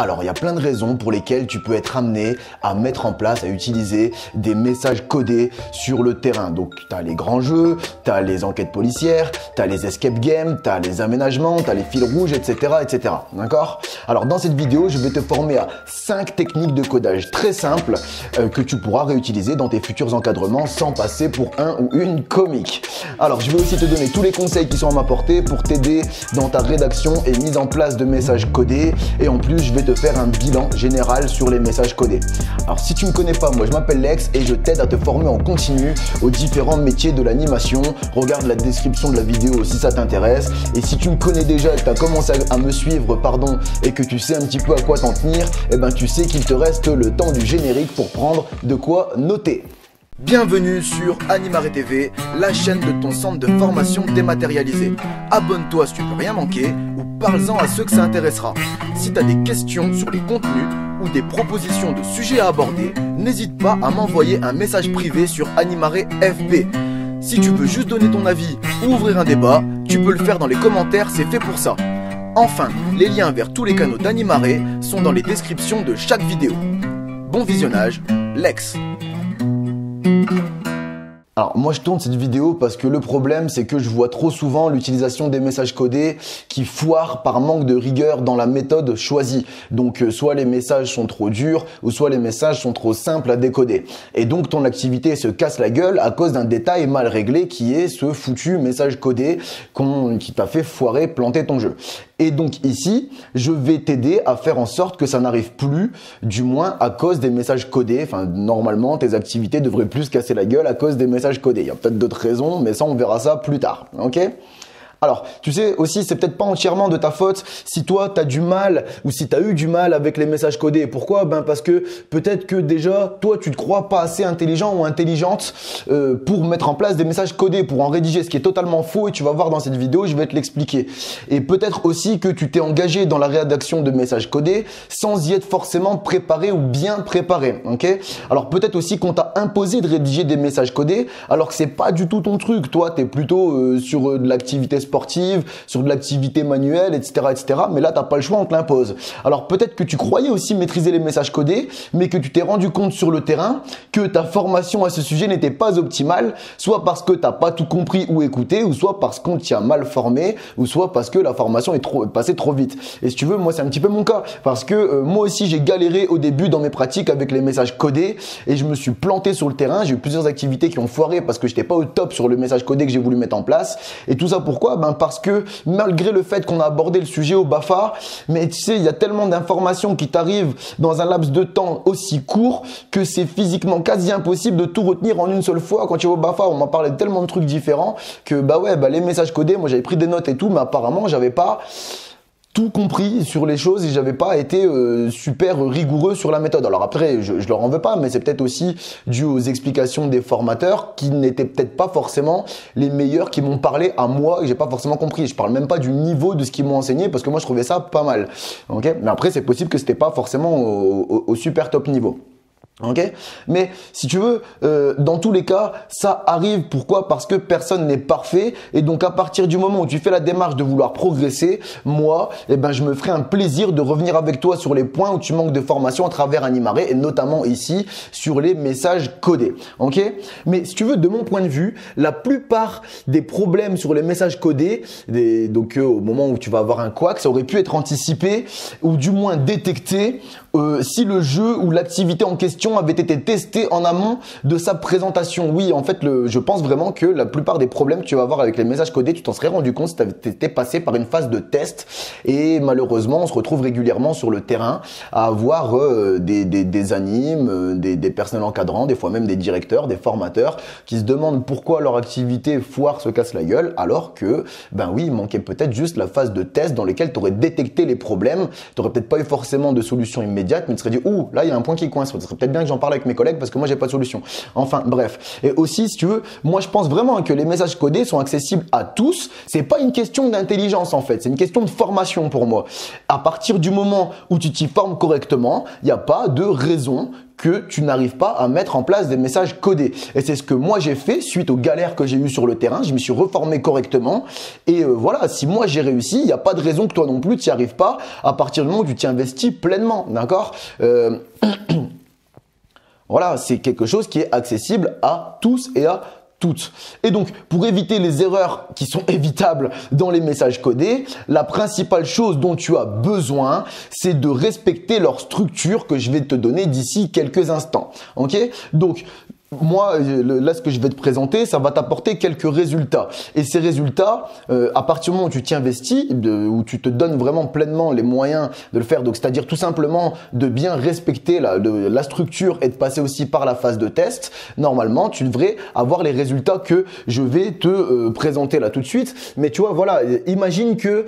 Alors, il y a plein de raisons pour lesquelles tu peux être amené à mettre en place, à utiliser des messages codés sur le terrain. Donc, tu as les grands jeux, tu as les enquêtes policières, tu as les escape games, tu as les aménagements, tu as les fils rouges, etc. etc. D'accord? Alors, dans cette vidéo, je vais te former à 5 techniques de codage très simples que tu pourras réutiliser dans tes futurs encadrements sans passer pour un ou une comique. Alors, je vais aussi te donner tous les conseils qui sont à ma portée pour t'aider dans ta rédaction et mise en place de messages codés. Et en plus, je vais te faire un bilan général sur les messages codés. Alors si tu ne me connais pas, moi je m'appelle Lex et je t'aide à te former en continu aux différents métiers de l'animation. Regarde la description de la vidéo si ça t'intéresse. Et si tu me connais déjà et que tu as commencé à me suivre, et que tu sais un petit peu à quoi t'en tenir, eh ben tu sais qu'il te reste le temps du générique pour prendre de quoi noter. Bienvenue sur Animare TV, la chaîne de ton centre de formation dématérialisé. Abonne-toi si tu veux rien manquer ou parle-en à ceux que ça intéressera. Si tu as des questions sur les contenus ou des propositions de sujets à aborder, n'hésite pas à m'envoyer un message privé sur Animare FB. Si tu veux juste donner ton avis ou ouvrir un débat, tu peux le faire dans les commentaires, c'est fait pour ça. Enfin, les liens vers tous les canaux d'Animare sont dans les descriptions de chaque vidéo. Bon visionnage, Lex. Alors moi je tourne cette vidéo parce que le problème c'est que je vois trop souvent l'utilisation des messages codés qui foirent par manque de rigueur dans la méthode choisie. Donc soit les messages sont trop durs ou soit les messages sont trop simples à décoder. Et donc ton activité se casse la gueule à cause d'un détail mal réglé qui est ce foutu message codé qui t'a fait foirer, planter ton jeu. Et donc ici, je vais t'aider à faire en sorte que ça n'arrive plus, du moins à cause des messages codés. Enfin, normalement, tes activités devraient plus se casser la gueule à cause des messages codés. Il y a peut-être d'autres raisons, mais ça, on verra ça plus tard. Ok ? Alors, tu sais aussi, c'est peut-être pas entièrement de ta faute si toi, tu as du mal ou si tu as eu du mal avec les messages codés. Pourquoi? Ben parce que peut-être que déjà, toi, tu te crois pas assez intelligent ou intelligente pour mettre en place des messages codés, pour en rédiger, ce qui est totalement faux et tu vas voir dans cette vidéo, je vais te l'expliquer. Et peut-être aussi que tu t'es engagé dans la rédaction de messages codés sans y être forcément préparé ou bien préparé. Ok? Alors, peut-être aussi qu'on t'a imposé de rédiger des messages codés alors que c'est pas du tout ton truc. Toi, tu es plutôt sur de l'activité sportive, sur de l'activité manuelle, etc., etc. Mais là, t'as pas le choix, on te l'impose. Alors peut-être que tu croyais aussi maîtriser les messages codés, mais que tu t'es rendu compte sur le terrain que ta formation à ce sujet n'était pas optimale, soit parce que t'as pas tout compris ou écouté, ou soit parce qu'on t'y a mal formé, ou soit parce que la formation est passée trop vite. Et si tu veux, moi c'est un petit peu mon cas, parce que moi aussi j'ai galéré au début dans mes pratiques avec les messages codés, et je me suis planté sur le terrain. J'ai eu plusieurs activités qui ont foiré parce que j'étais pas au top sur le message codé que j'ai voulu mettre en place. Et tout ça pourquoi? Ben parce que malgré le fait qu'on a abordé le sujet au BAFA, mais tu sais, il y a tellement d'informations qui t'arrivent dans un laps de temps aussi court que c'est physiquement quasi impossible de tout retenir en une seule fois. Quand tu vas au BAFA, on m'a parlé de tellement de trucs différents que les messages codés, moi j'avais pris des notes et tout, mais apparemment j'avais pas tout compris sur les choses et j'avais pas été super rigoureux sur la méthode. Alors après, je leur en veux pas, mais c'est peut-être aussi dû aux explications des formateurs qui n'étaient peut-être pas forcément les meilleurs, qui m'ont parlé à moi et que j'ai pas forcément compris. Je parle même pas du niveau de ce qu'ils m'ont enseigné parce que moi je trouvais ça pas mal. Ok ? Mais après, c'est possible que c'était pas forcément au super top niveau. Ok, mais si tu veux, dans tous les cas, ça arrive. Pourquoi? Parce que personne n'est parfait. Et donc, à partir du moment où tu fais la démarche de vouloir progresser, moi, je me ferai un plaisir de revenir avec toi sur les points où tu manques de formation à travers Animare et notamment ici sur les messages codés. Ok, mais si tu veux, de mon point de vue, la plupart des problèmes sur les messages codés, au moment où tu vas avoir un couac, ça aurait pu être anticipé ou du moins détecté si le jeu ou l'activité en question avait été testé en amont de sa présentation. Oui, en fait, je pense vraiment que la plupart des problèmes que tu vas avoir avec les messages codés, tu t'en serais rendu compte si tu avais été passé par une phase de test. Et malheureusement, on se retrouve régulièrement sur le terrain à avoir des animes, des personnels encadrants, des fois même des directeurs, des formateurs qui se demandent pourquoi leur activité foire se casse la gueule alors que, il manquait peut-être juste la phase de test dans laquelle tu aurais détecté les problèmes. Tu n'aurais peut-être pas eu forcément de solution immédiate, mais tu serais dit, ouh, là, il y a un point qui coince. Ce serait peut-être bien que j'en parle avec mes collègues parce que moi, j'ai pas de solution. Enfin, bref. Et aussi, si tu veux, moi, je pense vraiment que les messages codés sont accessibles à tous. C'est pas une question d'intelligence, en fait. C'est une question de formation pour moi. À partir du moment où tu t'y formes correctement, il n'y a pas de raison que tu n'arrives pas à mettre en place des messages codés. Et c'est ce que moi j'ai fait suite aux galères que j'ai eues sur le terrain. Je me suis reformé correctement et voilà, si moi j'ai réussi, il n'y a pas de raison que toi non plus tu n'y arrives pas à partir du moment où tu t'y investis pleinement, d'accord? Voilà, c'est quelque chose qui est accessible à tous et à toutes. Et donc, pour éviter les erreurs qui sont évitables dans les messages codés, la principale chose dont tu as besoin, c'est de respecter leur structure que je vais te donner d'ici quelques instants. Ok? Donc, moi, là, ce que je vais te présenter, ça va t'apporter quelques résultats. Et ces résultats, à partir du moment où tu t'y investis, où tu te donnes vraiment pleinement les moyens de le faire, donc c'est-à-dire tout simplement de bien respecter la structure et de passer aussi par la phase de test, normalement, tu devrais avoir les résultats que je vais te présenter là tout de suite. Mais tu vois, voilà, imagine que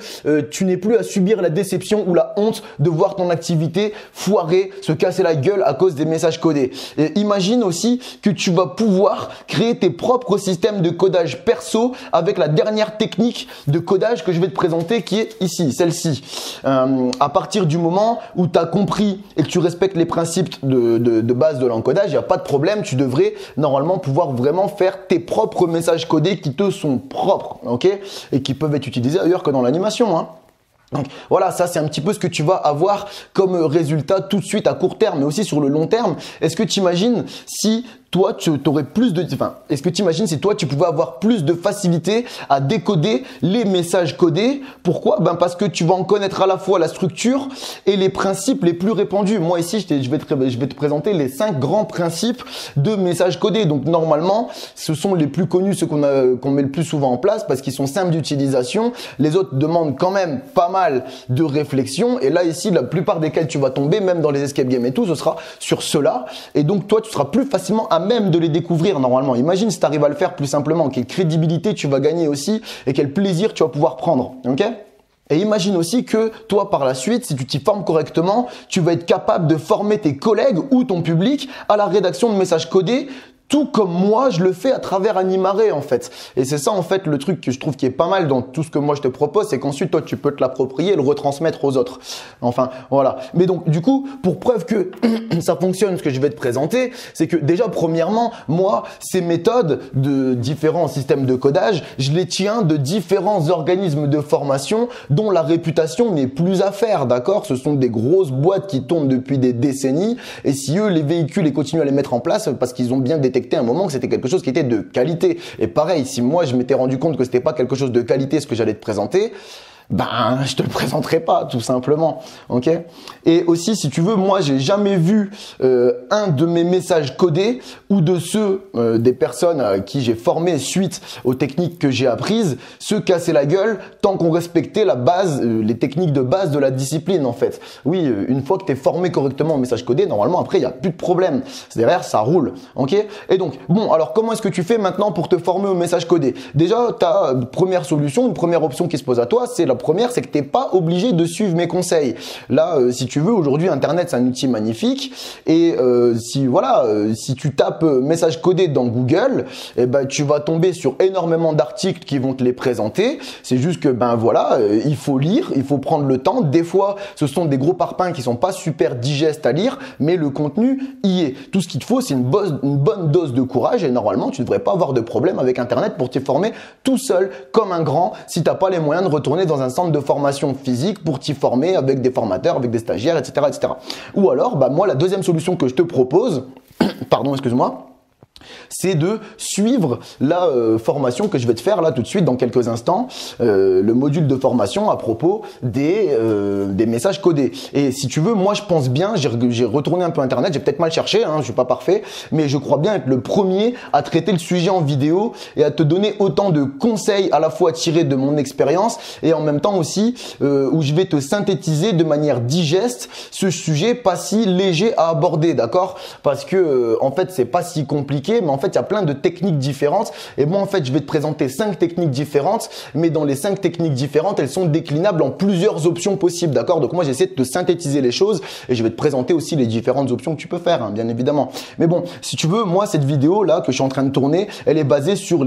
tu n'aies plus à subir la déception ou la honte de voir ton activité foirer, se casser la gueule à cause des messages codés. Et imagine aussi que tu vas pouvoir créer tes propres systèmes de codage perso avec la dernière technique de codage que je vais te présenter qui est ici, celle-ci. À partir du moment où tu as compris et que tu respectes les principes de base de l'encodage, il n'y a pas de problème, tu devrais normalement pouvoir vraiment faire tes propres messages codés qui te sont propres, ok? Et qui peuvent être utilisés ailleurs que dans l'animation, hein. Donc voilà, ça c'est un petit peu ce que tu vas avoir comme résultat tout de suite à court terme, mais aussi sur le long terme. Est-ce que tu imagines si toi, tu aurais est-ce que tu imagines si toi, tu pouvais avoir plus de facilité à décoder les messages codés? Pourquoi? Ben parce que tu vas en connaître à la fois la structure et les principes les plus répandus. Moi ici, je vais te présenter les 5 grands principes de messages codés. Donc normalement, ce sont les plus connus, ceux qu'on met le plus souvent en place parce qu'ils sont simples d'utilisation. Les autres demandent quand même pas mal de réflexion. Et là ici, la plupart desquels tu vas tomber, même dans les escape games et tout, ce sera sur cela. Et donc toi, tu seras plus facilement à même de les découvrir normalement. Imagine si tu arrives à le faire plus simplement, quelle crédibilité tu vas gagner aussi et quel plaisir tu vas pouvoir prendre. Ok? Et imagine aussi que toi, par la suite, si tu t'y formes correctement, tu vas être capable de former tes collègues ou ton public à la rédaction de messages codés, tout comme moi, je le fais à travers Animare en fait. Et c'est ça en fait le truc que je trouve qui est pas mal dans tout ce que moi je te propose, c'est qu'ensuite toi tu peux te l'approprier et le retransmettre aux autres. Enfin voilà. Mais donc du coup, pour preuve que ça fonctionne, ce que je vais te présenter, c'est que déjà premièrement, moi, ces méthodes de différents systèmes de codage, je les tiens de différents organismes de formation dont la réputation n'est plus à faire, d'accord? Ce sont des grosses boîtes qui tournent depuis des décennies et si eux les véhiculent et continuent à les mettre en place parce qu'ils ont bien détecté un moment que c'était quelque chose qui était de qualité. Et pareil, si moi je m'étais rendu compte que c'était pas quelque chose de qualité ce que j'allais te présenter, ben je te le présenterai pas tout simplement, ok? Et aussi si tu veux, moi j'ai jamais vu un de mes messages codés ou de ceux des personnes à qui j'ai formé suite aux techniques que j'ai apprises se casser la gueule tant qu'on respectait la base, les techniques de base de la discipline en fait. Oui, une fois que tu es formé correctement au message codé, normalement après il y a plus de problème. Derrière ça roule, ok? Et donc bon, alors comment est-ce que tu fais maintenant pour te former au message codé? Déjà, ta première solution, une première option qui se pose à toi, c'est la première, c'est que tu n'es pas obligé de suivre mes conseils. Là, si tu veux, aujourd'hui, Internet, c'est un outil magnifique. Et si tu tapes message codé dans Google, eh ben, tu vas tomber sur énormément d'articles qui vont te les présenter. C'est juste que, il faut lire, il faut prendre le temps. Des fois, ce sont des gros parpaings qui sont pas super digestes à lire, mais le contenu y est. Tout ce qu'il te faut, c'est une bonne dose de courage et normalement, tu ne devrais pas avoir de problème avec Internet pour t'y former tout seul, comme un grand, si tu n'as pas les moyens de retourner dans un centre de formation physique pour t'y former avec des formateurs, avec des stagiaires, etc., etc. Ou alors, moi, la deuxième solution que je te propose, pardon, excuse-moi, c'est de suivre la formation que je vais te faire là tout de suite dans quelques instants, le module de formation à propos des messages codés. Et si tu veux, moi je pense bien, j'ai retourné un peu Internet, j'ai peut-être mal cherché, hein, je suis pas parfait, mais je crois bien être le premier à traiter le sujet en vidéo et à te donner autant de conseils à la fois tirés de mon expérience et en même temps aussi où je vais te synthétiser de manière digeste ce sujet pas si léger à aborder, d'accord? Parce que en fait c'est pas si compliqué mais en fait, il y a plein de techniques différentes. Et moi, en fait, je vais te présenter 5 techniques différentes, mais dans les 5 techniques différentes, elles sont déclinables en plusieurs options possibles, d'accord? Donc moi, j'essaie de te synthétiser les choses et je vais te présenter aussi les différentes options que tu peux faire, hein, bien évidemment. Mais bon, si tu veux, moi, cette vidéo là que je suis en train de tourner, elle est basée sur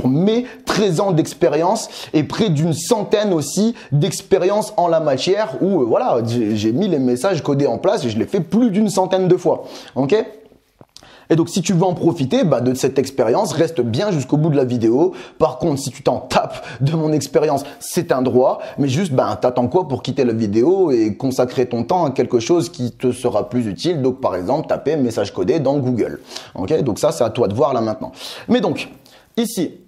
mes 13 ans d'expérience et près d'une centaine aussi d'expérience en la matière où voilà, j'ai mis les messages codés en place et je l'ai fait plus d'une centaine de fois. Ok? Et donc, si tu veux en profiter de cette expérience, reste bien jusqu'au bout de la vidéo. Par contre, si tu t'en tapes de mon expérience, c'est un droit. Mais juste, t'attends quoi pour quitter la vidéo et consacrer ton temps à quelque chose qui te sera plus utile. Donc, par exemple, taper message codé dans Google. Ok? Donc ça, c'est à toi de voir là maintenant. Mais donc, ici,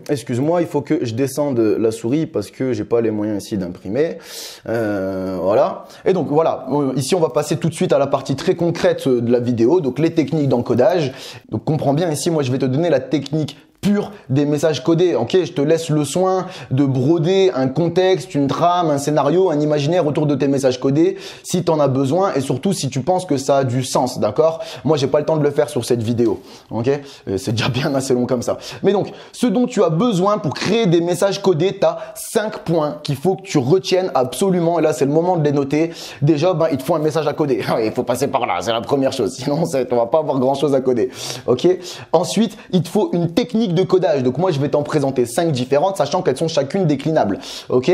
excuse-moi, il faut que je descende la souris parce que j'ai pas les moyens ici d'imprimer. Voilà. Et donc voilà, ici on va passer tout de suite à la partie très concrète de la vidéo, donc les techniques d'encodage. Donc comprends bien ici, moi je vais te donner la technique pur des messages codés, ok? Je te laisse le soin de broder un contexte, une trame, un scénario, un imaginaire autour de tes messages codés si tu en as besoin et surtout si tu penses que ça a du sens, d'accord? Moi, j'ai pas le temps de le faire sur cette vidéo, ok? C'est déjà bien assez long comme ça. Mais donc, ce dont tu as besoin pour créer des messages codés, tu as 5 points qu'il faut que tu retiennes absolument et là, c'est le moment de les noter. Déjà, il te faut un message à coder. Il faut passer par là, c'est la première chose. Sinon, on va pas avoir grand chose à coder, ok? Ensuite, il te faut une technique de codage. Donc moi, je vais t'en présenter 5 différentes, sachant qu'elles sont chacune déclinables. Ok.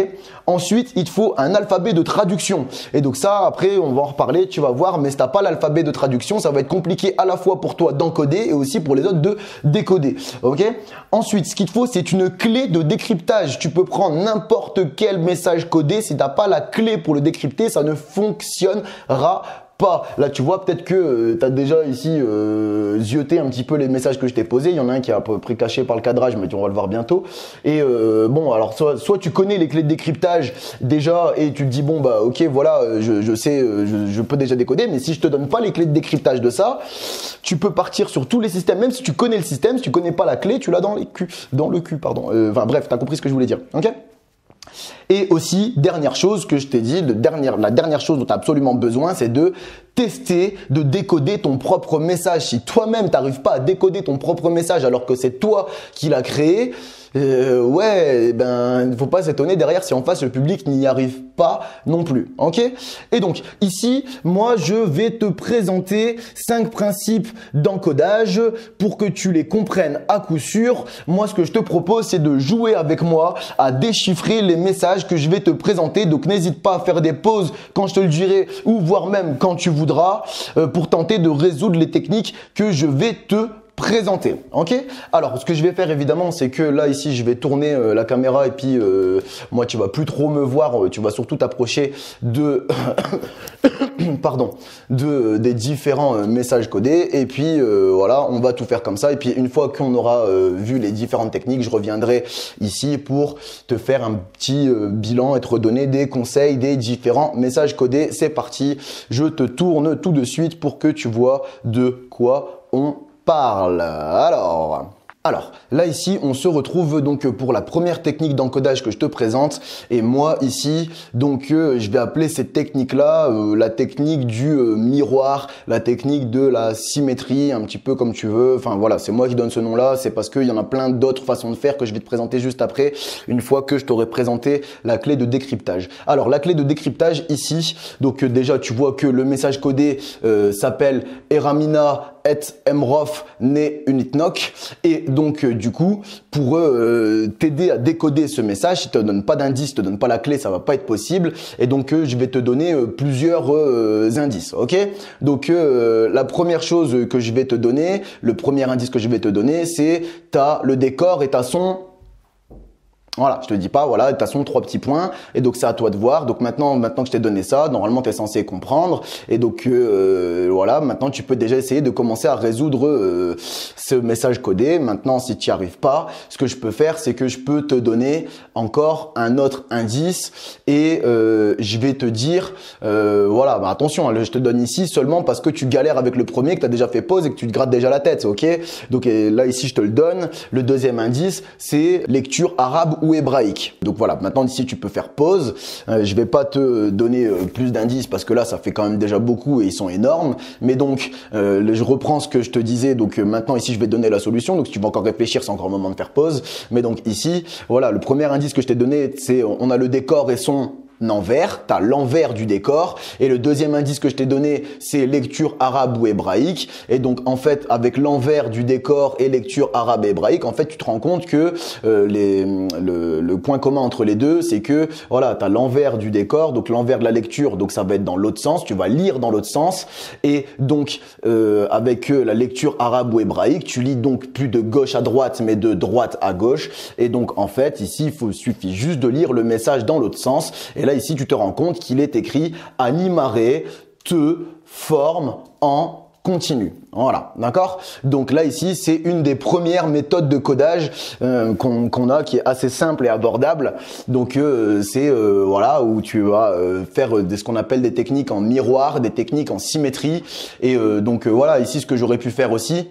Ensuite, il te faut un alphabet de traduction. Et donc ça, après, on va en reparler, tu vas voir. Mais si t'as pas l'alphabet de traduction, ça va être compliqué à la fois pour toi d'encoder et aussi pour les autres de décoder. Ok. Ensuite, ce qu'il te faut, c'est une clé de décryptage. Tu peux prendre n'importe quel message codé. Si t'as pas la clé pour le décrypter, ça ne fonctionnera pas. Là, tu vois, peut-être que tu as déjà ici zioté un petit peu les messages que je t'ai posés. Il y en a un qui est à peu près caché par le cadrage, mais on va le voir bientôt. Et bon, alors soit tu connais les clés de décryptage déjà et tu te dis bon ok, voilà, je sais, je peux déjà décoder. Mais si je te donne pas les clés de décryptage de ça, tu peux partir sur tous les systèmes. Même si tu connais le système, si tu connais pas la clé, tu l'as dans le cul, pardon. Enfin bref, t'as compris ce que je voulais dire. Ok. Et aussi, dernière chose que je t'ai dit, la dernière chose dont tu as absolument besoin, c'est de tester, de décoder ton propre message. Si toi-même, tu n'arrives pas à décoder ton propre message alors que c'est toi qui l'as créé, il faut pas s'étonner derrière si en face le public n'y arrive pas non plus. Ok? Et donc ici, moi je vais te présenter 5 principes d'encodage pour que tu les comprennes à coup sûr. Moi, ce que je te propose, c'est de jouer avec moi à déchiffrer les messages que je vais te présenter. Donc n'hésite pas à faire des pauses quand je te le dirai ou voire même quand tu voudras pour tenter de résoudre les techniques que je vais te présenter. Ok? Alors, ce que je vais faire évidemment, c'est que là ici, je vais tourner la caméra et puis moi, tu vas plus trop me voir. Tu vas surtout t'approcher de des différents messages codés. Et puis voilà, on va tout faire comme ça. Et puis une fois qu'on aura vu les différentes techniques, je reviendrai ici pour te faire un petit bilan et te redonner des conseils des différents messages codés. C'est parti. Je te tourne tout de suite pour que tu vois de quoi on parle. Alors, là ici, on se retrouve donc pour la première technique d'encodage que je te présente. Et moi ici, donc je vais appeler cette technique-là la technique du miroir, la technique de la symétrie, un petit peu comme tu veux. Enfin voilà, c'est moi qui donne ce nom-là. C'est parce qu'il y en a plein d'autres façons de faire que je vais te présenter juste après, une fois que je t'aurai présenté la clé de décryptage. Alors, la clé de décryptage ici, donc déjà tu vois que le message codé s'appelle Eramina et Emrof ne unitnok et donc du coup pour t'aider à décoder ce message, si tu te donne pas d'indice, si te donne pas la clé, ça va pas être possible et donc je vais te donner plusieurs indices, ok? Donc la première chose que je vais te donner, le premier indice que je vais te donner, c'est t'as le décor et t'as son. Voilà, je te dis pas, voilà, de toute façon, 3 petits points. Et donc, c'est à toi de voir. Donc, maintenant que je t'ai donné ça, normalement, tu es censé comprendre. Et donc, voilà, maintenant, tu peux déjà essayer de commencer à résoudre ce message codé. Maintenant, si tu n'y arrives pas, ce que je peux faire, c'est que je peux te donner encore un autre indice. Et je vais te dire, voilà, attention, je te donne ici seulement parce que tu galères avec le premier, que tu as déjà fait pause et que tu te grattes déjà la tête, ok? Donc, là, ici, je te le donne. Le deuxième indice, c'est lecture arabe ou hébraïque. Donc voilà, maintenant ici tu peux faire pause. Je vais pas te donner plus d'indices parce que là ça fait quand même déjà beaucoup et ils sont énormes. Mais donc je reprends ce que je te disais. Donc maintenant ici je vais donner la solution. Donc si tu vas encore réfléchir, c'est encore le moment de faire pause. Mais donc ici, voilà, le premier indice que je t'ai donné, c'est on a le décor et son envers, tu as l'envers du décor, et le deuxième indice que je t'ai donné, c'est lecture arabe ou hébraïque. Et donc en fait, avec l'envers du décor et lecture arabe et hébraïque, en fait tu te rends compte que le point commun entre les deux, c'est que voilà, tu as l'envers du décor, donc l'envers de la lecture, donc ça va être dans l'autre sens, tu vas lire dans l'autre sens, et donc avec la lecture arabe ou hébraïque, tu lis donc plus de gauche à droite, mais de droite à gauche. Et donc en fait ici, suffit juste de lire le message dans l'autre sens. Et là, ici, tu te rends compte qu'il est écrit « animare te forme en continu ». Voilà, d'accord? Donc là, ici, c'est une des premières méthodes de codage qu'on a, qui est assez simple et abordable. Donc, c'est voilà, où tu vas faire ce qu'on appelle des techniques en miroir, des techniques en symétrie. Et donc, voilà, ici, ce que j'aurais pu faire aussi,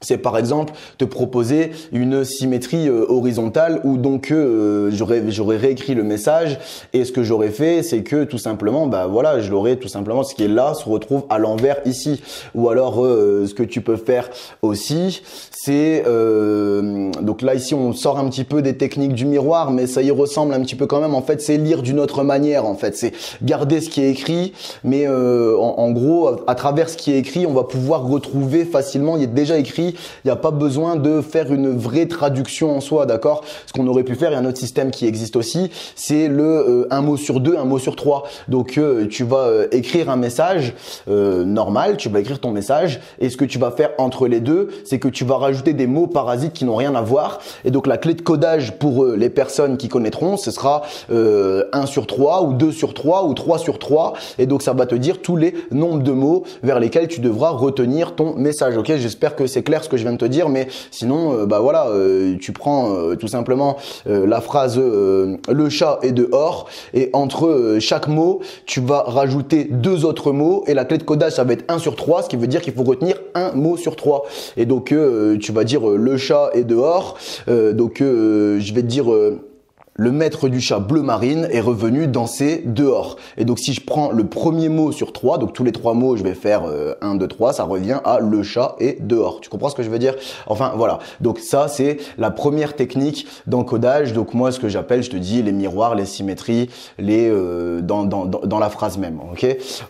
c'est par exemple te proposer une symétrie horizontale où donc j'aurais réécrit le message, et ce que j'aurais fait, c'est que tout simplement voilà, je l'aurais tout simplement, ce qui est là se retrouve à l'envers ici. Ou alors ce que tu peux faire aussi, c'est donc là ici on sort un petit peu des techniques du miroir, mais ça y ressemble un petit peu quand même. En fait, c'est lire d'une autre manière. En fait, c'est garder ce qui est écrit, mais en gros, à travers ce qui est écrit, on va pouvoir retrouver facilement. Il est déjà écrit. Il n'y a pas besoin de faire une vraie traduction en soi, d'accord? Ce qu'on aurait pu faire, il y a un autre système qui existe aussi, c'est le un mot sur deux, un mot sur trois. Donc tu vas écrire un message normal, tu vas écrire ton message, et ce que tu vas faire entre les deux, c'est que tu vas rajouter des mots parasites qui n'ont rien à voir. Et donc la clé de codage pour les personnes qui connaîtront, ce sera 1 sur 3 ou 2 sur 3 ou 3 sur 3. Et donc ça va te dire tous les nombres de mots vers lesquels tu devras retenir ton message. Ok, j'espère que c'est clair ce que je viens de te dire, mais sinon voilà, tu prends tout simplement la phrase le chat est dehors, et entre chaque mot tu vas rajouter 2 autres mots, et la clé de codage ça va être 1 sur 3, ce qui veut dire qu'il faut retenir un mot sur 3. Et donc tu vas dire le chat est dehors, donc je vais te dire le maître du chat bleu marine est revenu danser dehors. Et donc si je prends le premier mot sur 3, donc tous les 3 mots je vais faire 1, 2, 3, ça revient à le chat est dehors. Tu comprends ce que je veux dire? Enfin voilà, donc ça c'est la première technique d'encodage. Donc moi ce que j'appelle, je te dis, les miroirs, les symétries, les dans la phrase même.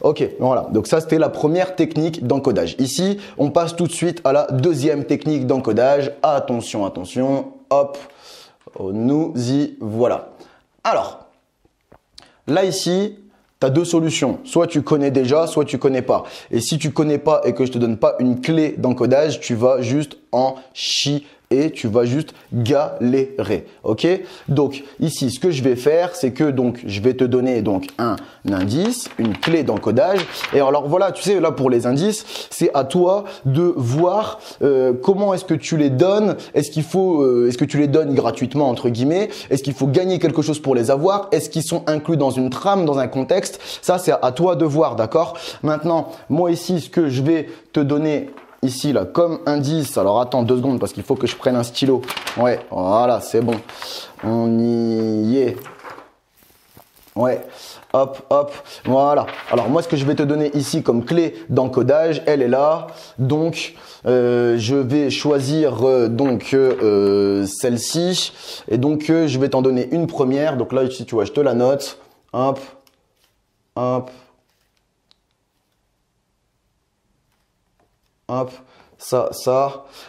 Ok, voilà, donc ça c'était la première technique d'encodage. Ici on passe tout de suite à la deuxième technique d'encodage. Attention, attention, hop, nous y voilà. Alors, là ici, tu as 2 solutions. Soit tu connais déjà, soit tu connais pas. Et si tu connais pas et que je te donne pas une clé d'encodage, tu vas juste en chier et tu vas juste galérer. Ok? Donc ici, ce que je vais faire, c'est que donc je vais te donner donc un indice, une clé d'encodage. Et alors voilà, tu sais, là pour les indices, c'est à toi de voir comment est-ce que tu les donnes. Est-ce que tu les donnes gratuitement entre guillemets? Est-ce qu'il faut gagner quelque chose pour les avoir? Est-ce qu'ils sont inclus dans une trame, dans un contexte? Ça, c'est à toi de voir, d'accord? Maintenant, moi ici, ce que je vais te donner ici là comme indice, alors attends 2 secondes parce qu'il faut que je prenne un stylo. Ouais, voilà, c'est bon, on y est. Ouais, hop, hop, voilà. Alors moi ce que je vais te donner ici comme clé d'encodage, elle est là. Donc je vais choisir donc celle-ci, et donc je vais t'en donner une première. Donc là ici tu vois, je te la note. Hop, hop. Hop, ça.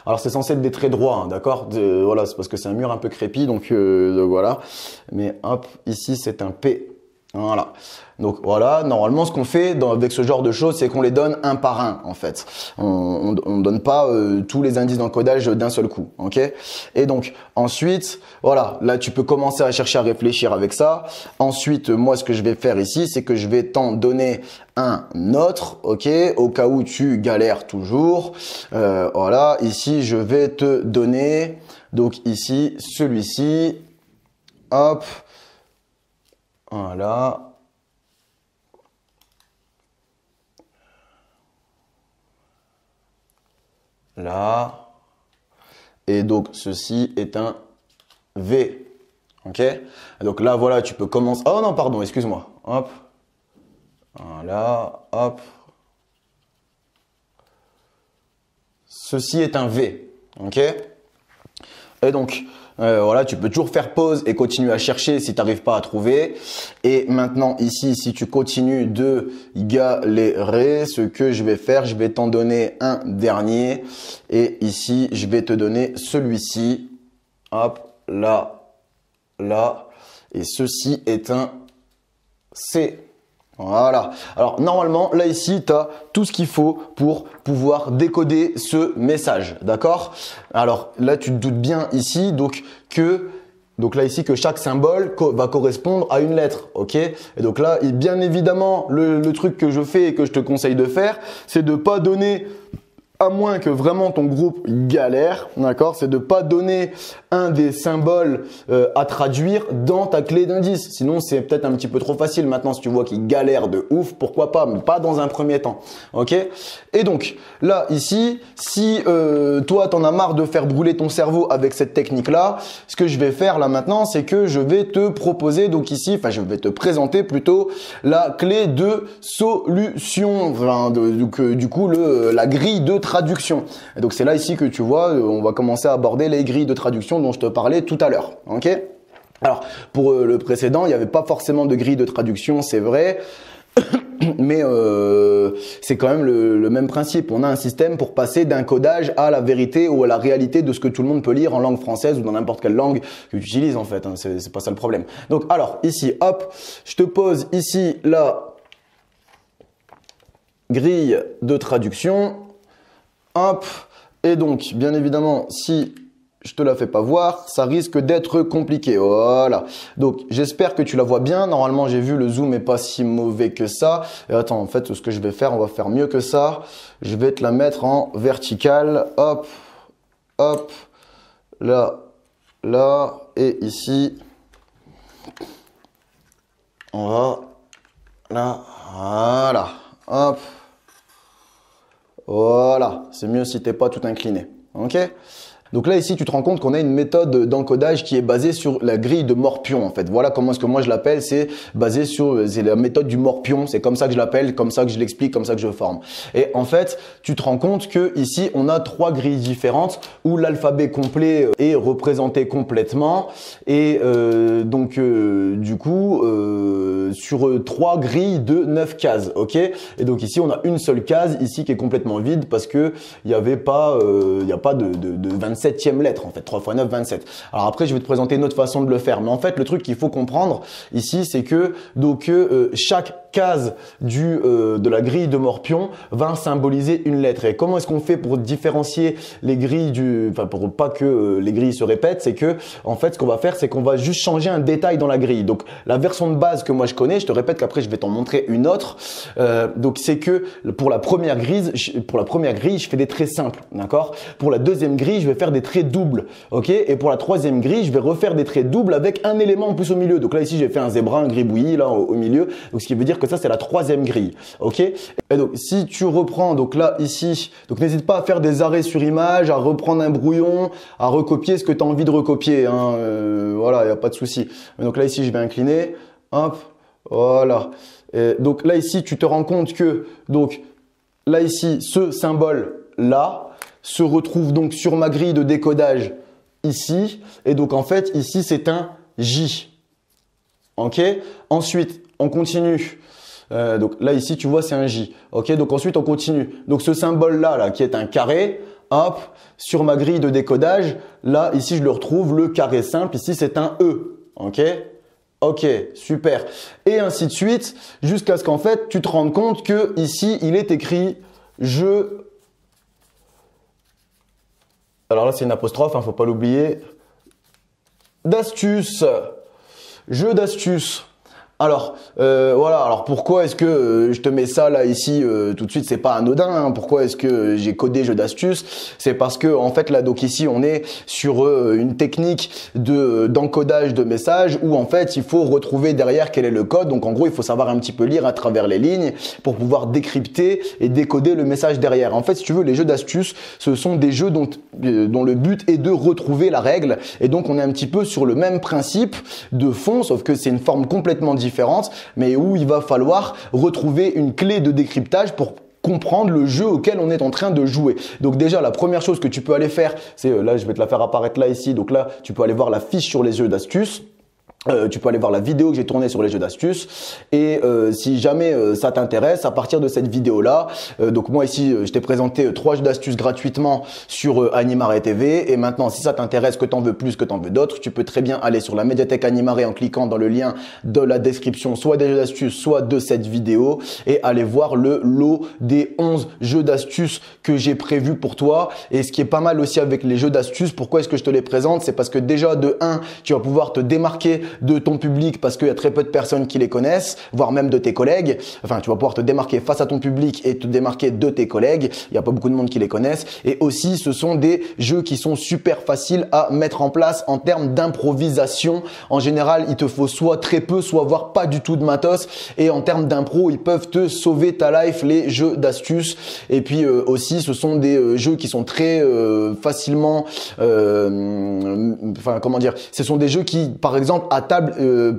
Alors c'est censé être des traits droits, hein, d'accord? Voilà, c'est parce que c'est un mur un peu crépi, donc voilà. Mais hop, ici c'est un P. Voilà. Donc voilà, normalement ce qu'on fait avec ce genre de choses, c'est qu'on les donne un par un en fait. On ne donne pas tous les indices d'encodage d'un seul coup, ok? Et donc ensuite, voilà, là tu peux commencer à chercher à réfléchir avec ça. Ensuite, moi ce que je vais faire ici, c'est que je vais t'en donner un autre, ok? Au cas où tu galères toujours. Voilà, ici je vais te donner, donc ici, celui-ci, hop. Voilà. Là. Et donc, ceci est un V. Ok? Donc là, voilà, tu peux commencer. Oh non, pardon, excuse-moi. Hop. Voilà, hop. Ceci est un V. Ok? Et donc, voilà, tu peux toujours faire pause et continuer à chercher si tu n'arrives pas à trouver. Et maintenant, ici, si tu continues de galérer, ce que je vais faire, je vais t'en donner un dernier. Et ici, je vais te donner celui-ci. Hop, là, là. Et ceci est un C. Voilà. Alors, normalement, là, ici, tu as tout ce qu'il faut pour pouvoir décoder ce message. D'accord? Alors, là, tu te doutes bien ici, donc là, ici, que chaque symbole va correspondre à une lettre. Ok? Et donc là, bien évidemment, le truc que je fais et que je te conseille de faire, c'est de pas donner, à moins que vraiment ton groupe galère, d'accord, c'est de pas donner un des symboles à traduire dans ta clé d'indice. Sinon, c'est peut-être un petit peu trop facile. Maintenant, si tu vois qu'il galère de ouf, pourquoi pas, mais pas dans un premier temps. Ok? Et donc, là, ici, si toi, t'en as marre de faire brûler ton cerveau avec cette technique-là, ce que je vais faire là maintenant, c'est que je vais te proposer, donc ici, enfin, je vais te présenter plutôt la clé de solution, enfin, du coup, la grille de traduction. Et donc, c'est là ici que tu vois, on va commencer à aborder les grilles de traduction dont je te parlais tout à l'heure. Ok? Alors, pour le précédent, il n'y avait pas forcément de grille de traduction, c'est vrai. Mais c'est quand même le même principe. On a un système pour passer d'un codage à la vérité ou à la réalité de ce que tout le monde peut lire en langue française ou dans n'importe quelle langue que tu utilises en fait. Hein. C'est pas ça le problème. Donc alors ici, hop, je te pose ici la grille de traduction. Hop, et donc bien évidemment, si je te la fais pas voir, ça risque d'être compliqué. Voilà. Donc, j'espère que tu la vois bien. Normalement, j'ai vu le zoom est pas si mauvais que ça. Et attends, en fait, ce que je vais faire, on va faire mieux que ça. Je vais te la mettre en verticale. Hop, hop, là, là, et ici. On va là, voilà. Hop. Voilà. C'est mieux si t'es pas tout incliné. Ok? Donc là, ici, tu te rends compte qu'on a une méthode d'encodage qui est basée sur la grille de Morpion, en fait. Voilà comment est-ce que moi je l'appelle. C'est basé sur la méthode du Morpion. C'est comme ça que je l'appelle, comme ça que je l'explique, comme ça que je forme. Et en fait, tu te rends compte que ici, on a trois grilles différentes où l'alphabet complet est représenté complètement. Et du coup, sur trois grilles de 9 cases, ok? Et donc ici, on a une seule case ici qui est complètement vide parce que il y avait pas, il n'y a pas de 27e lettre en fait, 3 x 9, 27. Alors après, je vais te présenter une autre façon de le faire. Mais en fait, le truc qu'il faut comprendre ici, c'est que chaque case de la grille de Morpion va symboliser une lettre. Et comment est-ce qu'on fait pour différencier les grilles pour pas que les grilles se répètent, c'est que en fait, ce qu'on va faire, c'est qu'on va juste changer un détail dans la grille. Donc la version de base que moi je connais, je te répète qu'après je vais t'en montrer une autre. Donc c'est que pour la première grille, je fais des traits simples, d'accord? Pour la deuxième grille, je vais faire des traits doubles, ok? Et pour la troisième grille, je vais refaire des traits doubles avec un élément en plus au milieu. Donc là ici, j'ai fait un zébra, un gribouillis là au milieu. Donc ce qui veut dire que ça c'est la troisième grille, ok? Et donc si tu reprends, donc là ici, donc n'hésite pas à faire des arrêts sur image, à reprendre un brouillon, à recopier ce que tu as envie de recopier, hein. Voilà, il n'y a pas de souci. Donc là ici, je vais incliner, hop, voilà. Et donc là ici, tu te rends compte que donc là ici, ce symbole là se retrouve donc sur ma grille de décodage ici. Et donc en fait, ici, c'est un J. Ok? Ensuite, on continue. Donc là, ici, tu vois, c'est un J. Ok? Donc ensuite, on continue. Donc ce symbole-là, qui est un carré, hop, sur ma grille de décodage, là, ici, je le retrouve, le carré simple. Ici, c'est un E. Ok? Ok, super. Et ainsi de suite, jusqu'à ce qu'en fait, tu te rendes compte que ici, il est écrit jeu. Alors là, c'est une apostrophe, hein, faut pas l'oublier. D'astuce. Jeu d'astuce. Alors voilà, alors pourquoi est-ce que je te mets ça là ici tout de suite, c'est pas anodin, hein. Pourquoi est-ce que j'ai codé jeu d'astuces? C'est parce que en fait là, donc ici on est sur une technique d'encodage de messages où en fait il faut retrouver derrière quel est le code. Donc en gros il faut savoir un petit peu lire à travers les lignes pour pouvoir décrypter et décoder le message derrière. En fait si tu veux, les jeux d'astuces, ce sont des jeux dont le but est de retrouver la règle, et donc on est un petit peu sur le même principe de fond, sauf que c'est une forme complètement différente, mais où il va falloir retrouver une clé de décryptage pour comprendre le jeu auquel on est en train de jouer. Donc déjà, la première chose que tu peux aller faire, c'est là, je vais te la faire apparaître là ici. Donc là, tu peux aller voir la fiche sur les jeux d'astuces. Tu peux aller voir la vidéo que j'ai tournée sur les jeux d'astuces, et si jamais ça t'intéresse, à partir de cette vidéo-là, donc moi ici je t'ai présenté 3 jeux d'astuces gratuitement sur Animare TV, et maintenant si ça t'intéresse, que t'en veux plus, que t'en veux d'autres, tu peux très bien aller sur la médiathèque Animare en cliquant dans le lien de la description, soit des jeux d'astuces, soit de cette vidéo, et aller voir le lot des 11 jeux d'astuces que j'ai prévus pour toi. Et ce qui est pas mal aussi avec les jeux d'astuces, pourquoi est-ce que je te les présente, c'est parce que déjà de 1, tu vas pouvoir te démarquer de ton public parce qu'il y a très peu de personnes qui les connaissent, voire même de tes collègues. Enfin, tu vas pouvoir te démarquer face à ton public et te démarquer de tes collègues. Il n'y a pas beaucoup de monde qui les connaissent. Et aussi, ce sont des jeux qui sont super faciles à mettre en place en termes d'improvisation. En général, il te faut soit très peu, soit voire pas du tout de matos. Et en termes d'impro, ils peuvent te sauver ta life, les jeux d'astuces. Et puis aussi, ce sont des jeux qui sont très facilement, enfin comment dire, ce sont des jeux qui, par exemple, à table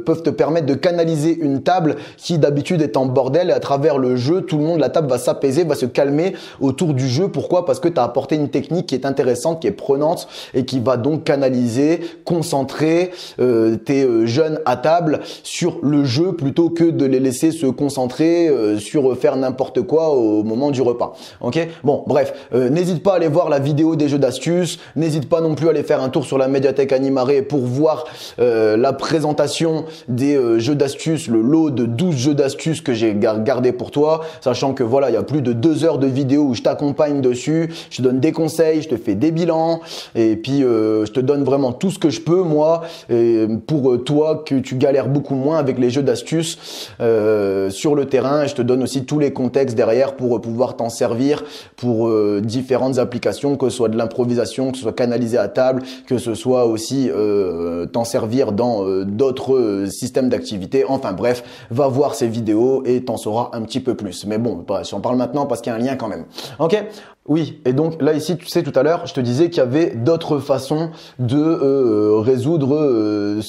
peuvent te permettre de canaliser une table qui d'habitude est en bordel, et à travers le jeu, tout le monde, la table va s'apaiser, va se calmer autour du jeu. Pourquoi? Parce que tu as apporté une technique qui est intéressante, qui est prenante et qui va donc canaliser, concentrer tes jeunes à table sur le jeu plutôt que de les laisser se concentrer sur faire n'importe quoi au moment du repas. Ok? Bon, bref, n'hésite pas à aller voir la vidéo des jeux d'astuces, n'hésite pas non plus à aller faire un tour sur la médiathèque Animare pour voir la présentation des jeux d'astuces, le lot de 12 jeux d'astuces que j'ai gardé pour toi, sachant que voilà, il y a plus de 2 heures de vidéo où je t'accompagne dessus, je te donne des conseils, je te fais des bilans, et puis je te donne vraiment tout ce que je peux moi, pour toi que tu galères beaucoup moins avec les jeux d'astuces sur le terrain, et je te donne aussi tous les contextes derrière pour pouvoir t'en servir pour différentes applications, que ce soit de l'improvisation, que ce soit canalisé à table, que ce soit aussi t'en servir dans d'autres systèmes d'activité. Enfin bref, va voir ces vidéos et t'en sauras un petit peu plus. Mais bon, j'en parle maintenant parce qu'il y a un lien quand même. Ok? Oui, et donc là ici, tu sais, tout à l'heure, je te disais qu'il y avait d'autres façons de résoudre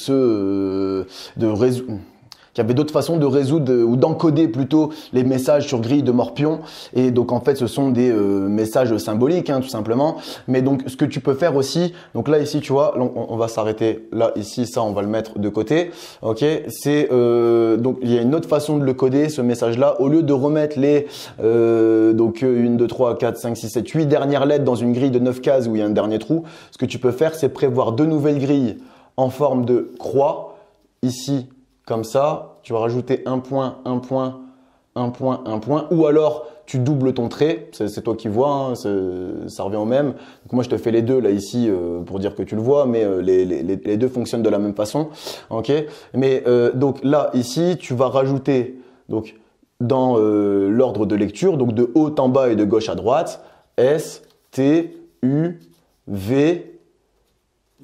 qu'il y avait d'autres façons de résoudre ou d'encoder plutôt les messages sur grille de Morpion. Et donc en fait, ce sont des messages symboliques, hein, tout simplement. Mais donc ce que tu peux faire aussi, donc là ici, tu vois, on va s'arrêter là ici, ça on va le mettre de côté. Ok, c'est donc il y a une autre façon de le coder, ce message-là. Au lieu de remettre les donc 1, 2, 3, 4, 5, 6, 7, 8 dernières lettres dans une grille de 9 cases où il y a un dernier trou, ce que tu peux faire, c'est prévoir 2 nouvelles grilles en forme de croix ici. Comme ça, tu vas rajouter un point, un point, un point, un point, ou alors tu doubles ton trait, c'est toi qui vois, hein, ça revient au même. Donc moi je te fais les deux là ici pour dire que tu le vois, mais les deux fonctionnent de la même façon. Ok. Mais donc là ici tu vas rajouter donc dans l'ordre de lecture, donc de haut en bas et de gauche à droite, S, T, U, V,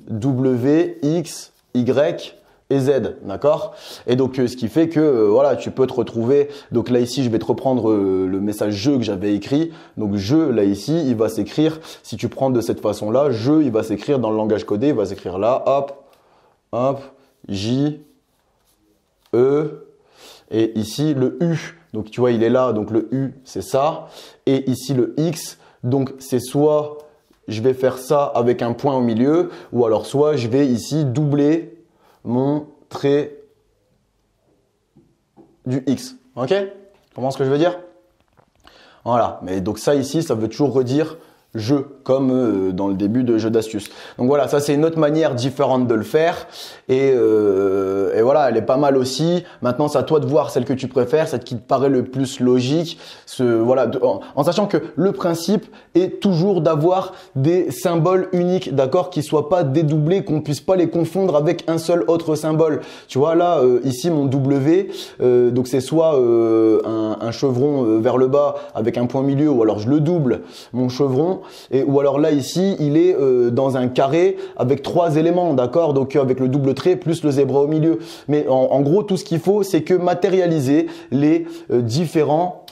W, X, Y et Z, d'accord? Et donc ce qui fait que voilà, tu peux te retrouver. Donc là ici, je vais te reprendre le message jeu que j'avais écrit. Donc jeu là ici, il va s'écrire, si tu prends de cette façon-là, jeu, il va s'écrire dans le langage codé, il va s'écrire là, hop, hop, J, E, et ici le U. Donc tu vois, il est là, donc le U, c'est ça. Et ici le X, donc c'est soit je vais faire ça avec un point au milieu, ou alors soit je vais ici doubler mon trait du X. Ok? Tu comprends ce que je veux dire? Voilà. Mais donc ça ici, ça veut toujours redire jeu, comme dans le début de jeu d'astuces. Donc voilà, ça c'est une autre manière différente de le faire et voilà, elle est pas mal aussi. Maintenant, c'est à toi de voir celle que tu préfères, celle qui te paraît le plus logique. Voilà, en sachant que le principe est toujours d'avoir des symboles uniques, d'accord, qui soient pas dédoublés, qu'on puisse pas les confondre avec un seul autre symbole. Tu vois là, ici mon W, donc c'est soit un chevron vers le bas avec un point milieu, ou alors je le double mon chevron. Ou alors là ici il est dans un carré avec 3 éléments, d'accord, donc avec le double trait plus le zébra au milieu. Mais en gros tout ce qu'il faut c'est que matérialiser les différents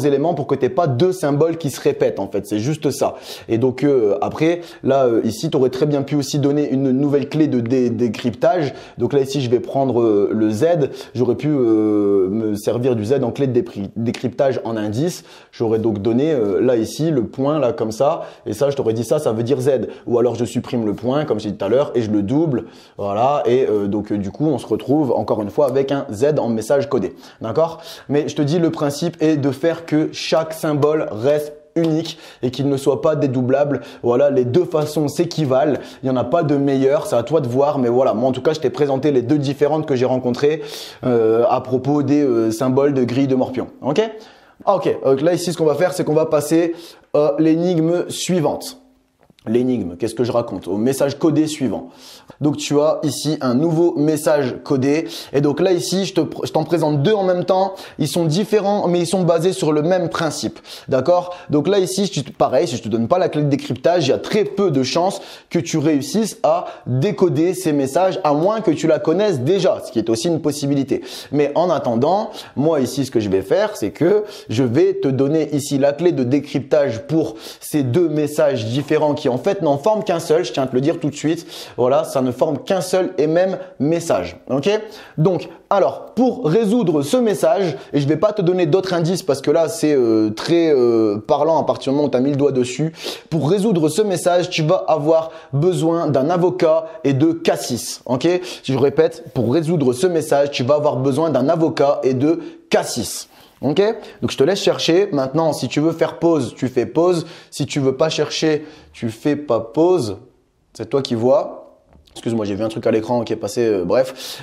éléments pour que tu n'aies pas deux symboles qui se répètent en fait, c'est juste ça. Et donc après là ici tu aurais très bien pu aussi donner une nouvelle clé de décryptage. Donc là ici je vais prendre le Z, j'aurais pu me servir du Z en clé de décryptage en indice. J'aurais donc donné là ici le point là comme ça, et ça je t'aurais dit ça veut dire Z. Ou alors je supprime le point comme j'ai dit tout à l'heure et je le double, voilà, et donc du coup on se retrouve encore une fois avec un Z en message codé, d'accord. Mais je te dis, le principe est de faire que chaque symbole reste unique et qu'il ne soit pas dédoublable. Voilà, les deux façons s'équivalent. Il n'y en a pas de meilleure. C'est à toi de voir. Mais voilà, moi en tout cas, je t'ai présenté les deux différentes que j'ai rencontrées à propos des symboles de grille de Morpion. Ok? Ok. Donc là, ici, ce qu'on va faire, c'est qu'on va passer à l'énigme suivante. L'énigme, qu'est-ce que je raconte? Au message codé suivant. Donc tu as ici un nouveau message codé. Et donc là ici, je t'en présente deux en même temps. Ils sont différents, mais ils sont basés sur le même principe. D'accord? Donc là ici, pareil, si je te donne pas la clé de décryptage, il y a très peu de chances que tu réussisses à décoder ces messages, à moins que tu la connaisses déjà, ce qui est aussi une possibilité. Mais en attendant, moi ici, ce que je vais faire, c'est que je vais te donner ici la clé de décryptage pour ces deux messages différents qui en fait n'en forment qu'un seul. Je tiens à te le dire tout de suite. Voilà, ça ne forme qu'un seul et même message. Ok? Donc, alors, pour résoudre ce message, et je vais pas te donner d'autres indices parce que là, c'est très parlant à partir du moment où tu as mis le doigt dessus. Pour résoudre ce message, tu vas avoir besoin d'un avocat et de cassis. Ok? Si je répète, pour résoudre ce message, tu vas avoir besoin d'un avocat et de cassis. Ok? Donc je te laisse chercher. Maintenant, si tu veux faire pause, tu fais pause. Si tu veux pas chercher, tu fais pas pause. C'est toi qui vois. Excuse-moi, j'ai vu un truc à l'écran qui est passé, bref.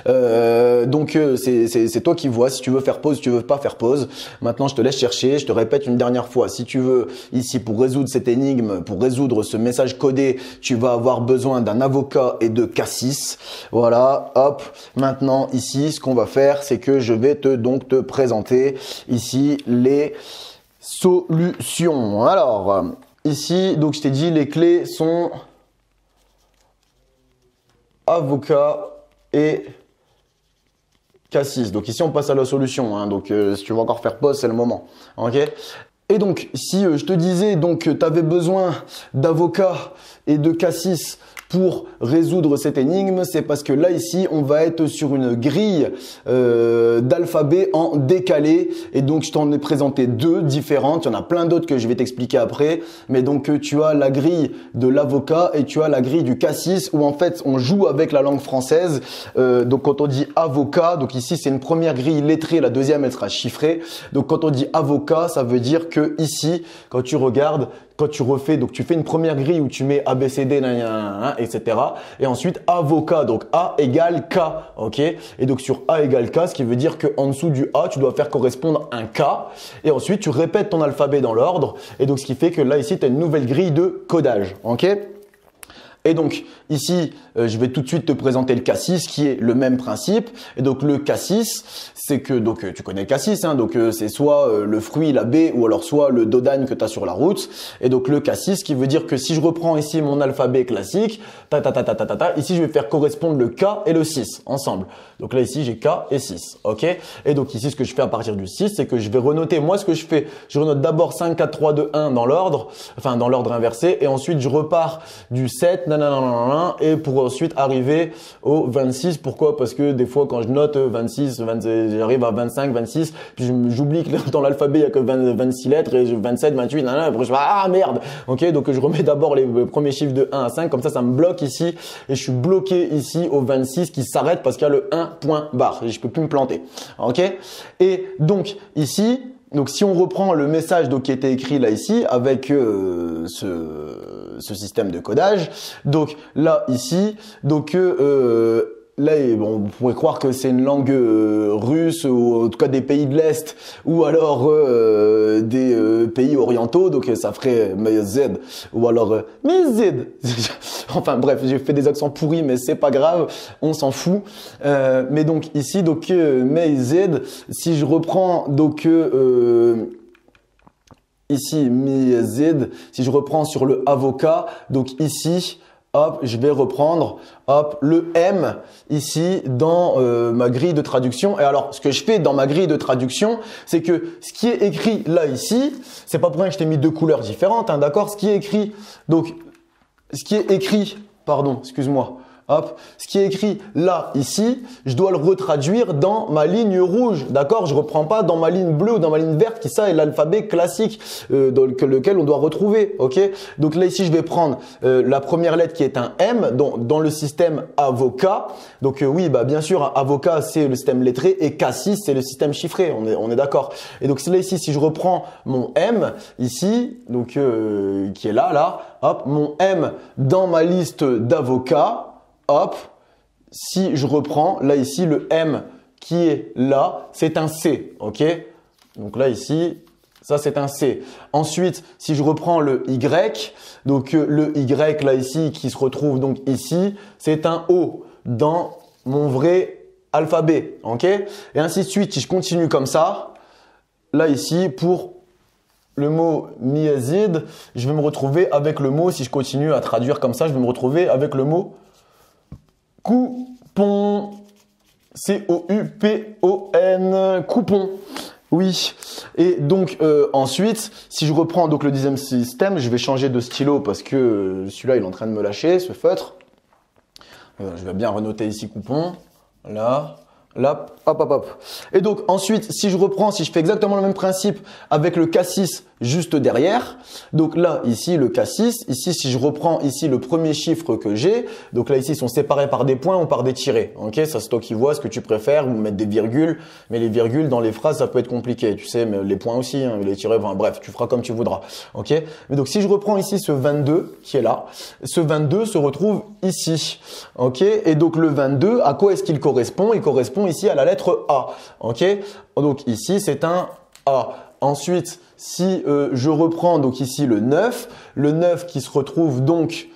Donc c'est toi qui vois si tu veux faire pause, si tu veux pas faire pause. Maintenant, je te laisse chercher. Je te répète une dernière fois. Si tu veux ici pour résoudre cette énigme, pour résoudre ce message codé, tu vas avoir besoin d'un avocat et de cassis. Voilà, hop. Maintenant ici, ce qu'on va faire, c'est que je vais te présenter ici les solutions. Alors ici, donc je t'ai dit les clés sont avocat et cassis. Donc ici on passe à la solution, hein. Donc si tu veux encore faire pause, c'est le moment. Ok? Et donc si je te disais donc que tu avais besoin d'avocat et de cassis pour résoudre cette énigme, c'est parce que là ici on va être sur une grille d'alphabet en décalé, et donc je t'en ai présenté deux différentes. Il y en a plein d'autres que je vais t'expliquer après, mais donc tu as la grille de l'avocat et tu as la grille du cassis, où en fait on joue avec la langue française. Donc quand on dit avocat, donc ici c'est une première grille lettrée, la deuxième elle sera chiffrée. Donc quand on dit avocat, ça veut dire que ici quand tu regardes, quand tu refais, donc tu fais une première grille où tu mets A, B, C, D, etc. Et ensuite avocat, donc A égale K, ok? Et donc sur A égale K, ce qui veut dire qu'en dessous du A, tu dois faire correspondre un K. Et ensuite, tu répètes ton alphabet dans l'ordre. Et donc ce qui fait que là, ici, tu as une nouvelle grille de codage, ok? Et donc ici, je vais tout de suite te présenter le cassis qui est le même principe. Et donc le cassis, c'est que donc tu connais le cassis, hein, donc c'est soit le fruit, la baie, ou alors soit le dodagne que tu as sur la route. Et donc le cassis qui veut dire que si je reprends ici mon alphabet classique, ici je vais faire correspondre le K et le 6 ensemble. Donc là ici j'ai K et 6, ok? Et donc ici ce que je fais à partir du 6, c'est que je vais renoter. Moi ce que je fais, je renote d'abord 5, 4, 3, 2, 1 dans l'ordre, enfin dans l'ordre inversé, et ensuite je repars du 7, et pour ensuite arriver au 26. Pourquoi? Parce que des fois quand je note 26, j'arrive à 25, 26, puis j'oublie que dans l'alphabet il y a que 26 lettres, et 27, 28, après je fais ah merde. Ok, donc je remets d'abord les premiers chiffres de 1 à 5, comme ça me bloque ici, et je suis bloqué ici au 26 qui s'arrête parce qu'il y a le 1 point barre, et je peux plus me planter. Ok, et donc ici donc si on reprend le message donc qui était écrit là ici avec ce système de codage, donc là ici, donc là, bon, vous pourrez croire que c'est une langue russe ou en tout cas des pays de l'Est ou alors des pays orientaux, donc ça ferait Z ou alors Z. Enfin bref, j'ai fait des accents pourris, mais c'est pas grave, on s'en fout. Mais donc ici, donc Z, si je reprends donc ici Z, si je reprends sur le avocat, donc ici. Hop, je vais reprendre hop, le M ici dans ma grille de traduction. Et alors, ce que je fais dans ma grille de traduction, c'est que ce qui est écrit là ici, c'est pas pour rien que je t'ai mis deux couleurs différentes, hein, d'accord? Ce qui est écrit, donc, ce qui est écrit, pardon, excuse-moi. Hop, ce qui est écrit là, ici, je dois le retraduire dans ma ligne rouge, d'accord? Je reprends pas dans ma ligne bleue ou dans ma ligne verte, qui ça est l'alphabet classique dans lequel on doit retrouver, ok? Donc là, ici, je vais prendre la première lettre qui est un M dans le système avocat. Donc oui, bah bien sûr, avocat, c'est le système lettré et K6, c'est le système chiffré, on est d'accord. Et donc là, ici, si je reprends mon M, ici, donc qui est là, hop, mon M dans ma liste d'avocats, hop, si je reprends, là ici, le M qui est là, c'est un C, ok? Donc là ici, ça c'est un C. Ensuite, si je reprends le Y, donc le Y là ici qui se retrouve donc ici, c'est un O dans mon vrai alphabet, ok? Et ainsi de suite, si je continue comme ça, là ici, pour le mot miazid, je vais me retrouver avec le mot, si je continue à traduire comme ça, je vais me retrouver avec le mot coupon, C-O-U-P-O-N, coupon. Oui. Et donc ensuite, si je reprends donc le deuxième système, je vais changer de stylo parce que celui-là il est en train de me lâcher, ce feutre. Je vais bien renoter ici coupon. Là. Là, hop, hop, hop. Et donc ensuite, si je reprends, si je fais exactement le même principe avec le K6 juste derrière, donc là, ici, le K6, ici, si je reprends ici le premier chiffre que j'ai, donc là, ici, ils sont séparés par des points ou par des tirets. Ok, ça c'est toi qui vois ce que tu préfères, ou mettre des virgules, mais les virgules dans les phrases, ça peut être compliqué, tu sais, mais les points aussi, hein, les tirets, enfin, bref, tu feras comme tu voudras. Ok, mais donc si je reprends ici ce 22 qui est là, ce 22 se retrouve ici. Ok, et donc le 22, à quoi est-ce qu'il correspond? Il correspond ici à la lettre A. Ok, donc ici c'est un A. Ensuite, si je reprends donc ici le 9 qui se retrouve donc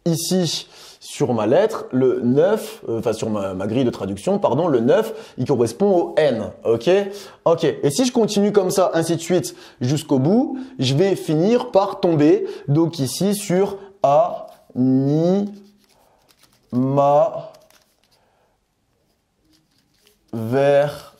ici sur ma lettre, le 9, enfin sur ma grille de traduction, pardon, le 9, il correspond au N, ok? Ok, et si je continue comme ça, ainsi de suite, jusqu'au bout, je vais finir par tomber, donc ici sur A, Ni, Ma, Vers,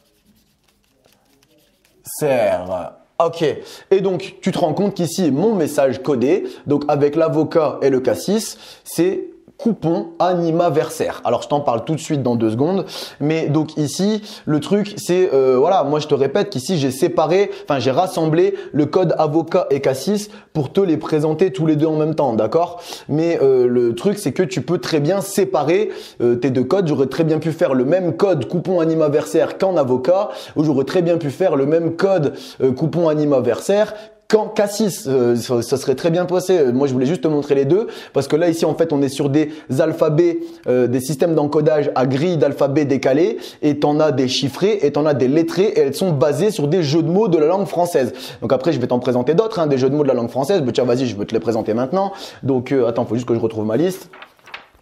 Serre. Ok, et donc tu te rends compte qu'ici, mon message codé, donc avec l'avocat et le K6, c'est coupon animaversaire. Alors je t'en parle tout de suite dans 2 secondes, mais donc ici le truc c'est voilà, moi je te répète qu'ici j'ai séparé, enfin j'ai rassemblé le code avocat et K6 pour te les présenter tous les deux en même temps, d'accord? Mais le truc c'est que tu peux très bien séparer tes 2 codes. J'aurais très bien pu faire le même code coupon animaversaire qu'en avocat, ou j'aurais très bien pu faire le même code coupon animaversaire quand K6, ça serait très bien passé. Moi, je voulais juste te montrer les deux parce que là, ici, en fait, on est sur des alphabets, des systèmes d'encodage à grille d'alphabet décalés et t'en as des chiffrés et t'en as des lettrés et elles sont basées sur des jeux de mots de la langue française. Donc après, je vais t'en présenter d'autres, hein, des jeux de mots de la langue française. Mais tiens, vas-y, je veux te les présenter maintenant. Donc, attends, faut juste que je retrouve ma liste.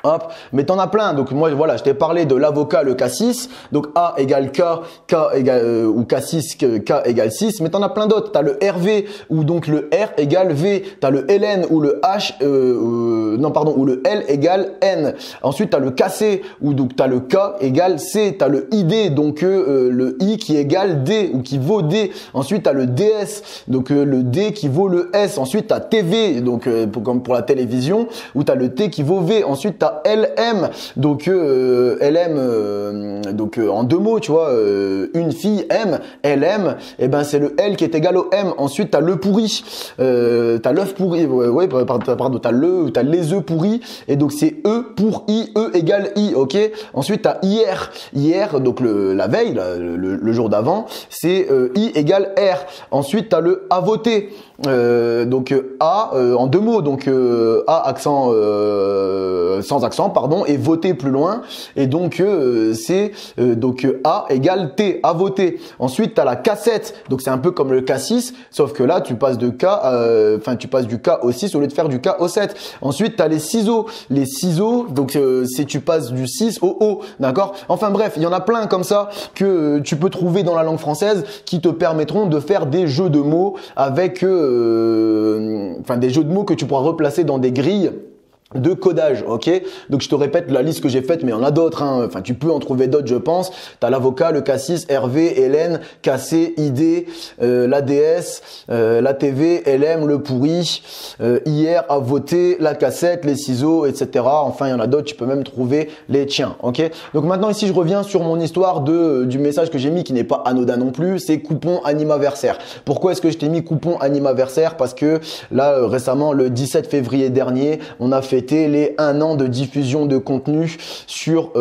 Hop, mais t'en as plein. Donc moi voilà, je t'ai parlé de l'avocat, le K6. Donc A égale K, K égale ou K6, K égale 6. Mais t'en as plein d'autres. T'as le RV où donc le R égale V. T'as le LN où le H, non pardon, où le L égale N. Ensuite t'as le KC où donc t'as le K égale C. T'as le ID donc le I qui égale D ou qui vaut D. Ensuite t'as le DS donc le D qui vaut le S. Ensuite t'as TV donc comme pour la télévision où t'as le T qui vaut V. Ensuite t'as t'as LM, donc en deux mots, tu vois, une fille M, LM, et ben c'est le L qui est égal au M. Ensuite t'as le pourri, t'as l'œuf pourri, ouais, pardon, t'as les œufs pourris, et donc c'est E pour I, E égale I, ok. Ensuite t'as hier, donc la veille, le jour d'avant, c'est I égale R. Ensuite t'as le à voter, donc A en deux mots, donc A accent sans accent, pardon, et voter plus loin, et donc c'est donc A égale T, à voter. Ensuite t'as la cassette, donc c'est un peu comme le K6, sauf que là tu passes de K, tu passes du K au 6 au lieu de faire du K au 7. Ensuite t'as les ciseaux, donc c'est tu passes du 6 au O, d'accord. Enfin bref, il y en a plein comme ça que tu peux trouver dans la langue française qui te permettront de faire des jeux de mots avec des jeux de mots que tu pourras replacer dans des grilles de codage, ok. Donc je te répète la liste que j'ai faite, mais il y en a d'autres, hein. Enfin tu peux en trouver d'autres, je pense. T'as l'avocat, le K6, Hervé, Hélène, KC, ID, l'ADS, la TV, LM, le pourri, hier, à voter, la cassette, les ciseaux, etc. Enfin il y en a d'autres, tu peux même trouver les tiens, ok. Donc maintenant ici je reviens sur mon histoire du message que j'ai mis qui n'est pas anodin non plus, c'est coupon animaversaire. Pourquoi est-ce que je t'ai mis coupon animaversaire? Parce que là récemment, le 17 février dernier, on a fait les 1 an de diffusion de contenu sur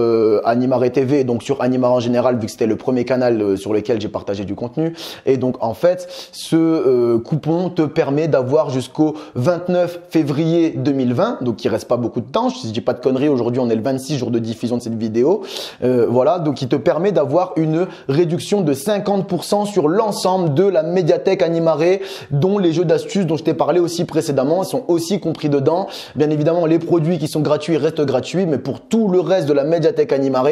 Animare TV, donc sur Animare en général, vu que c'était le premier canal sur lequel j'ai partagé du contenu. Et donc en fait, ce coupon te permet d'avoir jusqu'au 29 février 2020, donc il reste pas beaucoup de temps, si je dis pas de conneries, aujourd'hui on est le 26 jour de diffusion de cette vidéo, voilà, donc il te permet d'avoir une réduction de 50% sur l'ensemble de la médiathèque Animare, dont les jeux d'astuces dont je t'ai parlé aussi précédemment sont aussi compris dedans. Bien évidemment, les produits qui sont gratuits restent gratuits, mais pour tout le reste de la médiathèque Animare,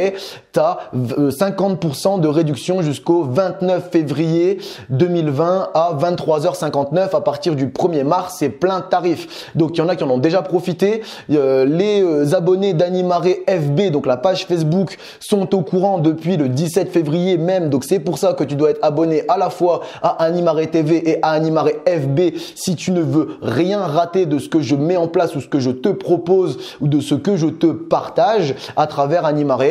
tu as 50% de réduction jusqu'au 29 février 2020 à 23h59. À partir du 1er mars, c'est plein tarif. Donc il y en a qui en ont déjà profité. Les abonnés d'Animare FB, donc la page Facebook, sont au courant depuis le 17 février même. Donc c'est pour ça que tu dois être abonné à la fois à Animare TV et à Animare FB si tu ne veux rien rater de ce que je mets en place ou ce que je te propose ou de ce que je te partage à travers Animare.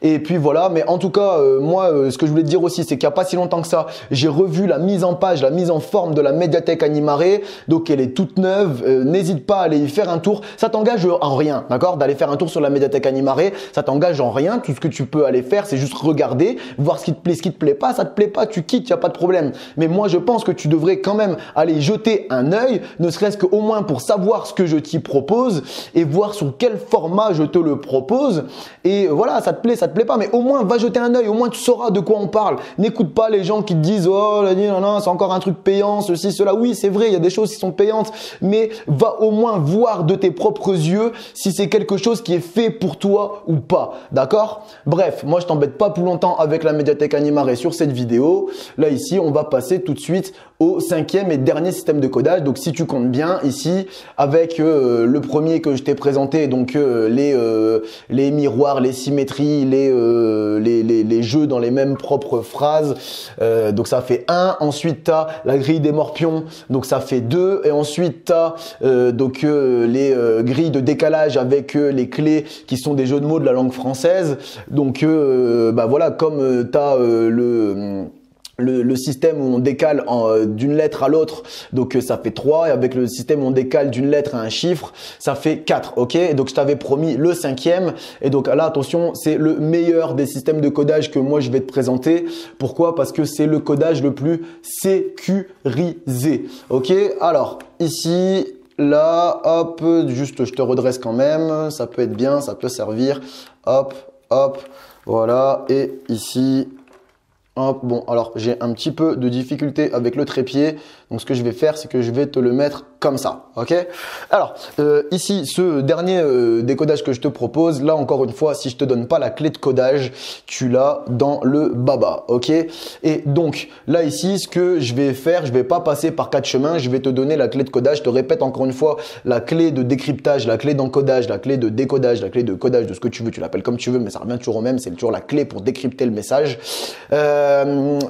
Et puis voilà, mais en tout cas moi ce que je voulais te dire aussi, c'est qu'il n'y a pas si longtemps que ça, j'ai revu la mise en page, la mise en forme de la médiathèque Animare, donc elle est toute neuve. N'hésite pas à aller y faire un tour, ça t'engage en rien, d'accord, d'aller faire un tour sur la médiathèque Animare, ça t'engage en rien. Tout ce que tu peux aller faire, c'est juste regarder, voir ce qui te plaît pas, ça te plaît pas, tu quittes, il n'y a pas de problème. Mais moi je pense que tu devrais quand même aller jeter un œil, ne serait-ce qu'au moins pour savoir ce que je t'y propose et voir sur quel format je te le propose. Et voilà, ça te plaît pas, mais au moins va jeter un œil, au moins tu sauras de quoi on parle. N'écoute pas les gens qui te disent oh non, c'est encore un truc payant, ceci, cela. Oui, c'est vrai, il y a des choses qui sont payantes, mais va au moins voir de tes propres yeux si c'est quelque chose qui est fait pour toi ou pas, d'accord? Bref, moi je t'embête pas plus longtemps avec la médiathèque Animare sur cette vidéo. Là ici, on va passer tout de suite au 5e et dernier système de codage. Donc si tu comptes bien ici, avec le premier que je t'ai présenté, donc les miroirs, les symétries, les jeux dans les mêmes propres phrases, donc ça fait 1. Ensuite tu as la grille des morpions, donc ça fait 2. Et ensuite tu as les grilles de décalage avec les clés qui sont des jeux de mots de la langue française. Donc voilà, comme tu as le système où on décale d'une lettre à l'autre, donc ça fait 3, et avec le système où on décale d'une lettre à un chiffre, ça fait 4, ok? Et donc je t'avais promis le 5e, et donc là attention, c'est le meilleur des systèmes de codage que moi je vais te présenter. Pourquoi? Parce que c'est le codage le plus sécurisé, ok? Alors ici, là, hop, juste je te redresse quand même, ça peut être bien, ça peut servir, hop, voilà, et ici, hop, bon, alors j'ai un petit peu de difficulté avec le trépied, donc ce que je vais faire, c'est que je vais te le mettre comme ça, ok? Alors, ici, ce dernier décodage que je te propose, là encore une fois, si je te donne pas la clé de codage, tu l'as dans le baba, ok? Et donc, là ici, ce que je vais faire, je vais pas passer par 4 chemins, je vais te donner la clé de codage. Je te répète encore une fois, la clé de décryptage, la clé d'encodage, la clé de décodage, la clé de codage, de ce que tu veux, tu l'appelles comme tu veux, mais ça revient toujours au même, c'est toujours la clé pour décrypter le message.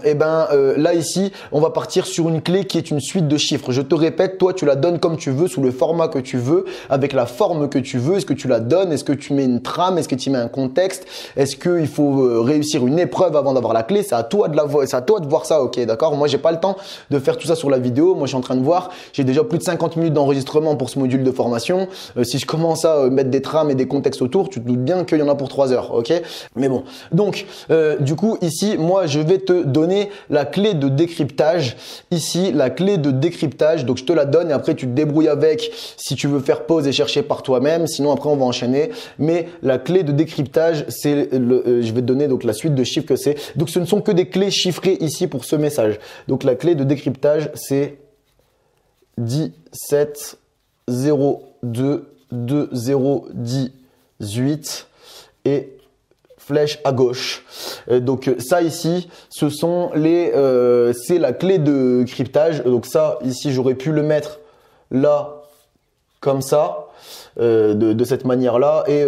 là ici, on va partir sur une clé qui est une suite de chiffres. Je te répète, toi, tu la donnes comme tu veux, sous le format que tu veux, avec la forme que tu veux. Est-ce que tu la donnes? Est-ce que tu mets une trame? Est-ce que tu mets un contexte? Est-ce qu'il faut réussir une épreuve avant d'avoir la clé? C'est à toi de voir ça, ok, d'accord? Moi, j'ai pas le temps de faire tout ça sur la vidéo. Moi, je suis en train de voir. J'ai déjà plus de 50 minutes d'enregistrement pour ce module de formation. Si je commence à mettre des trames et des contextes autour, tu te doutes bien qu'il y en a pour 3 heures, ok? Mais bon, donc du coup ici, moi je vais te donner la clé de décryptage. Ici, la clé de décryptage, donc je te la donne et après tu te débrouilles avec si tu veux faire pause et chercher par toi-même. Sinon après on va enchaîner. Mais la clé de décryptage, c'est je vais te donner donc la suite de chiffres que c'est. Donc ce ne sont que des clés chiffrées ici pour ce message. Donc la clé de décryptage, c'est 17 02 20 18 et flèche à gauche. Donc ça ici, ce sont c'est la clé de cryptage. Donc ça ici, j'aurais pu le mettre là comme ça. De cette manière-là et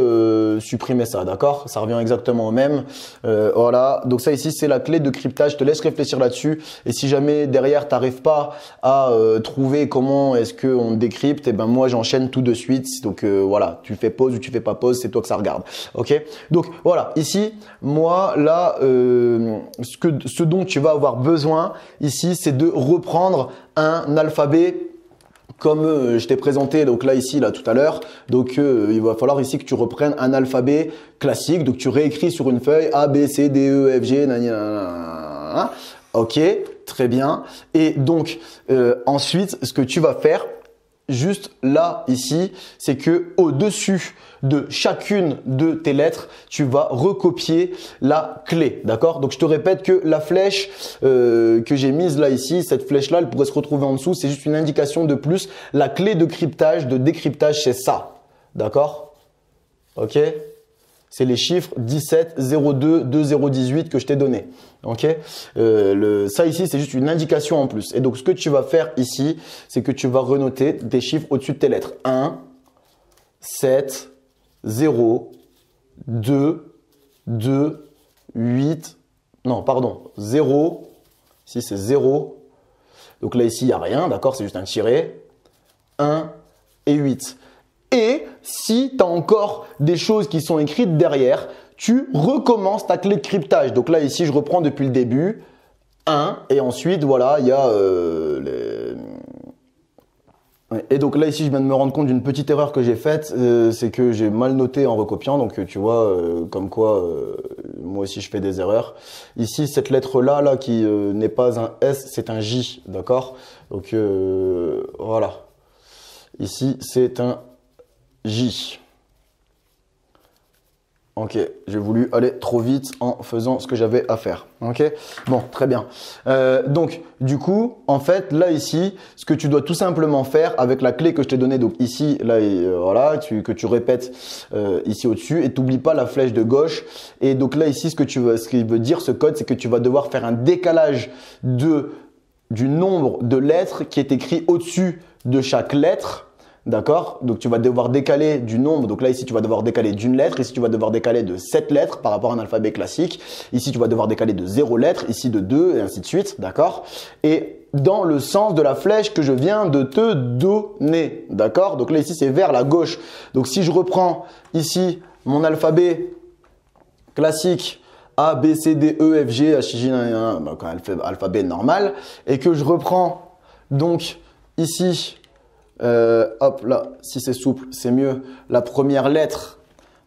supprimer ça, d'accord? Ça revient exactement au même. Voilà, donc ça ici, c'est la clé de cryptage. Je te laisse réfléchir là-dessus. Et si jamais derrière, tu n'arrives pas à trouver comment est-ce qu'on décrypte, et ben moi, j'enchaîne tout de suite. Donc voilà, tu fais pause ou tu fais pas pause, c'est toi que ça regarde. Ok? Donc voilà, ici, moi, là, ce dont tu vas avoir besoin ici, c'est de reprendre un alphabet comme je t'ai présenté donc là ici là tout à l'heure. Donc il va falloir ici que tu reprennes un alphabet classique. Donc tu réécris sur une feuille A, B, C, D, E, F, G, nanana. Ok, très bien. Et donc ensuite, ce que tu vas faire juste là ici, c'est que au-dessus de chacune de tes lettres, tu vas recopier la clé, d'accord? Donc je te répète que la flèche que j'ai mise là ici, cette flèche là, elle pourrait se retrouver en dessous, c'est juste une indication de plus. La clé de cryptage, de décryptage, c'est ça, d'accord? Ok? C'est les chiffres 17 02 2018 que je t'ai donné. Ok, ça ici, c'est juste une indication en plus. Et donc, ce que tu vas faire ici, c'est que tu vas renoter des chiffres au-dessus de tes lettres. 1, 7, 0, 2, 2, 8, non, pardon, 0. Ici, c'est 0. Donc là, ici, il n'y a rien, d'accord, c'est juste un tiré. 1 et 8. Et si tu as encore des choses qui sont écrites derrière, tu recommences ta clé de cryptage. Donc là, ici, je reprends depuis le début. 1. Et ensuite, voilà, il y a Et donc là, ici, je viens de me rendre compte d'une petite erreur que j'ai faite. C'est que j'ai mal noté en recopiant. Donc, tu vois, comme quoi, moi aussi, je fais des erreurs. Ici, cette lettre-là, là, qui n'est pas un S, c'est un J. D'accord? Donc, voilà. Ici, c'est un J. Ok, j'ai voulu aller trop vite en faisant ce que j'avais à faire. Ok, bon, très bien. Donc, du coup, en fait, là ici, ce que tu dois tout simplement faire avec la clé que je t'ai donnée, donc ici, là, voilà, que tu répètes ici au-dessus, et t'oublies pas la flèche de gauche. Et donc là ici, ce qu'il veut dire ce code, c'est que tu vas devoir faire un décalage du nombre de lettres qui est écrit au-dessus de chaque lettre. D'accord? Donc, tu vas devoir décaler du nombre. Donc là, ici, tu vas devoir décaler d'une lettre. Ici, tu vas devoir décaler de 7 lettres par rapport à un alphabet classique. Ici, tu vas devoir décaler de 0 lettres. Ici, de 2 et ainsi de suite. D'accord? Et dans le sens de la flèche que je viens de te donner. D'accord? Donc là, ici, c'est vers la gauche. Donc, si je reprends ici mon alphabet classique, A, B, C, D, E, F, G, H, I, J, donc alphabet normal, et que je reprends donc ici, hop là, si c'est souple, c'est mieux. La première lettre,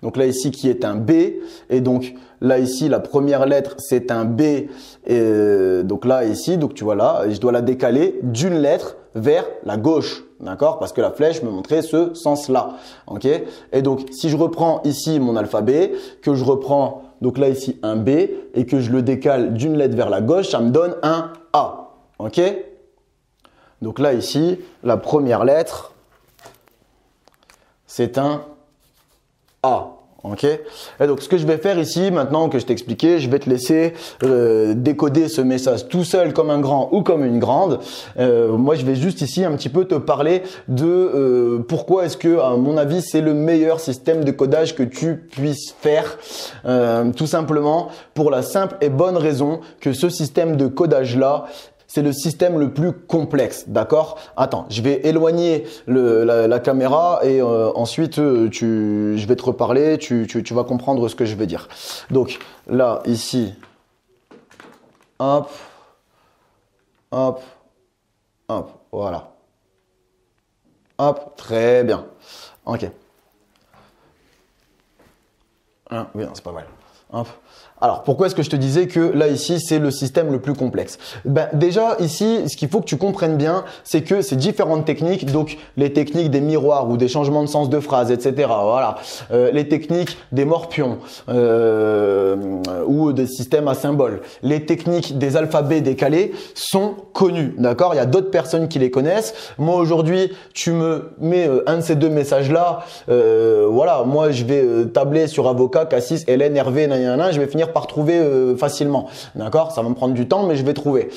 donc là ici qui est un B, et donc là ici la première lettre c'est un B, et donc là ici, donc tu vois là, je dois la décaler d'une lettre vers la gauche, d'accord? Parce que la flèche me montrait ce sens-là, ok? Et donc si je reprends ici mon alphabet, que je reprends donc là ici un B et que je le décale d'une lettre vers la gauche, ça me donne un A, ok? Donc là, ici, la première lettre, c'est un A. Ok. Et donc ce que je vais faire ici, maintenant que je t'ai expliqué, je vais te laisser décoder ce message tout seul comme un grand ou comme une grande. Moi je vais juste ici un petit peu te parler de pourquoi est-ce que à mon avis c'est le meilleur système de codage que tu puisses faire. Tout simplement pour la simple et bonne raison que ce système de codage là, c'est le système le plus complexe, d'accord? Attends, je vais éloigner la caméra et ensuite je vais te reparler, tu vas comprendre ce que je veux dire. Donc là, ici, hop, hop, hop, voilà. Hop, très bien. Ok. Ah, oui, c'est pas mal. Hop. Alors, pourquoi est-ce que je te disais que là, ici, c'est le système le plus complexe? Ben, déjà, ici, ce qu'il faut que tu comprennes bien, c'est que ces différentes techniques, donc les techniques des miroirs ou des changements de sens de phrases, etc. Voilà, les techniques des morpions ou des systèmes à symboles, les techniques des alphabets décalés sont connues, d'accord? Il y a d'autres personnes qui les connaissent. Moi, aujourd'hui, tu me mets un de ces deux messages-là, voilà, moi, je vais tabler sur avocat, Cassis, Hélène, Hervé, nanana, je vais finir par trouver facilement, d'accord? Ça va me prendre du temps, mais je vais trouver.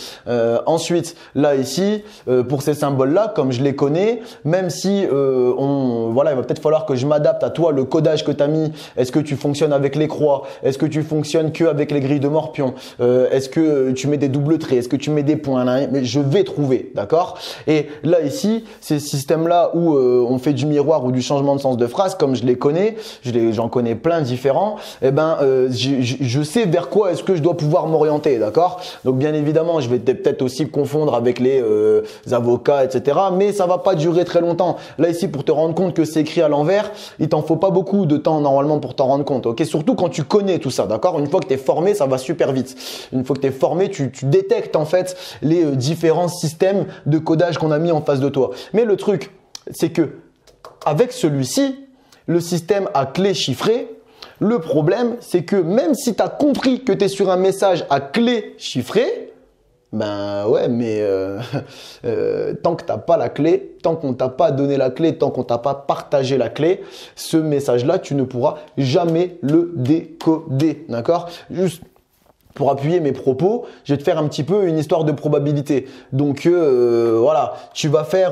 Ensuite, là ici, pour ces symboles-là, comme je les connais, même si voilà, il va peut-être falloir que je m'adapte à toi, le codage que tu as mis. Est-ce que tu fonctionnes avec les croix? Est-ce que tu fonctionnes que avec les grilles de morpion? Est-ce que tu mets des doubles traits? Est-ce que tu mets des points là? Mais je vais trouver, d'accord? Et là ici, ces systèmes-là où on fait du miroir ou du changement de sens de phrase, comme je les connais, j'en connais plein différents. Eh ben, je sais vers quoi est-ce que je dois pouvoir m'orienter, d'accord? Donc bien évidemment, je vais peut-être aussi confondre avec les avocats, etc. Mais ça va pas durer très longtemps. Là ici, pour te rendre compte que c'est écrit à l'envers, il t'en faut pas beaucoup de temps normalement pour t'en rendre compte, ok? Surtout quand tu connais tout ça, d'accord? Une fois que tu es formé, ça va super vite. Une fois que tu es formé, tu détectes en fait les différents systèmes de codage qu'on a mis en face de toi. Mais le truc, c'est que avec celui-ci, le système à clé chiffrée, le problème, c'est que même si tu as compris que tu es sur un message à clé chiffrée, ben ouais, mais tant que tu n'as pas la clé, tant qu'on t'a pas donné la clé, tant qu'on t'a pas partagé la clé, ce message-là, tu ne pourras jamais le décoder, d'accord? Juste pour appuyer mes propos, je vais te faire un petit peu une histoire de probabilité. Donc voilà, tu vas faire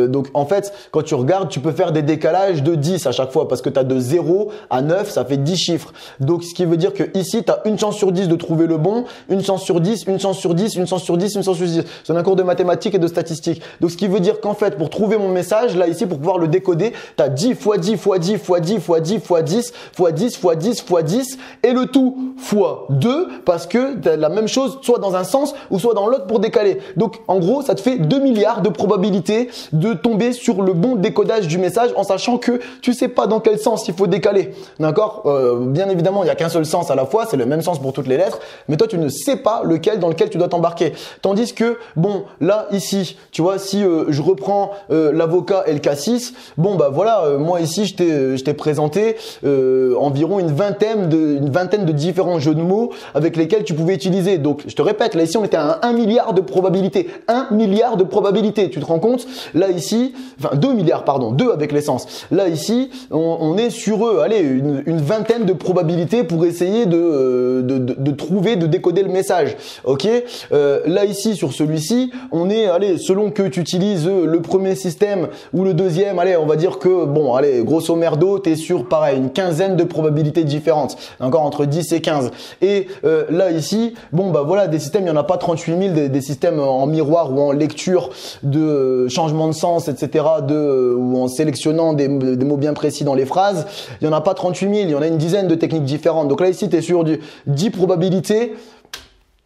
donc en fait, quand tu regardes, tu peux faire des décalages de 10 à chaque fois parce que tu as de 0 à 9, ça fait 10 chiffres. Donc ce qui veut dire que ici, tu as une chance sur 10 de trouver le bon, une chance sur 10, une chance sur 10, une chance sur 10, une chance sur 10. C'est un cours de mathématiques et de statistiques. Donc ce qui veut dire qu'en fait, pour trouver mon message, là ici, pour pouvoir le décoder, tu as 10 fois 10 fois 10 fois 10 fois 10 fois 10 fois 10 fois 10 fois 10 et le tout fois 2 parce que tu as la même chose soit dans un sens ou soit dans l'autre pour décaler. Donc en gros, ça te fait 2 milliards de probabilités de tomber sur le bon décodage du message en sachant que tu sais pas dans quel sens il faut décaler. D'accord? Bien évidemment, il n'y a qu'un seul sens à la fois, c'est le même sens pour toutes les lettres, mais toi tu ne sais pas lequel dans lequel tu dois t'embarquer. Tandis que bon, là ici, tu vois, si je reprends l'avocat et le cassis, bon bah voilà, moi ici je t'ai présenté environ une vingtaine de différents jeux de mots avec lesquels tu pouvais utiliser. Donc, je te répète, là ici, on était à 1 milliard de probabilités. 1 milliard de probabilités. Tu te rends compte? Là ici, enfin 2 milliards, pardon, 2 avec l'essence. Là ici, on est sur allez, une vingtaine de probabilités pour essayer de trouver, de décoder le message. Ok? Là ici, sur celui-ci, on est, allez, selon que tu utilises le premier système ou le deuxième, allez, on va dire que, bon, allez, grosso merdo, tu es sur, pareil, une quinzaine de probabilités différentes. Encore entre 10 et 15. Et là ici, bon bah voilà, des systèmes, il n'y en a pas 38 000, des systèmes en miroir ou en lecture de changement de sens, etc. Ou en sélectionnant des mots bien précis dans les phrases, il n'y en a pas 38 000, il y en a une dizaine de techniques différentes. Donc là ici, tu es sur du 10 probabilités,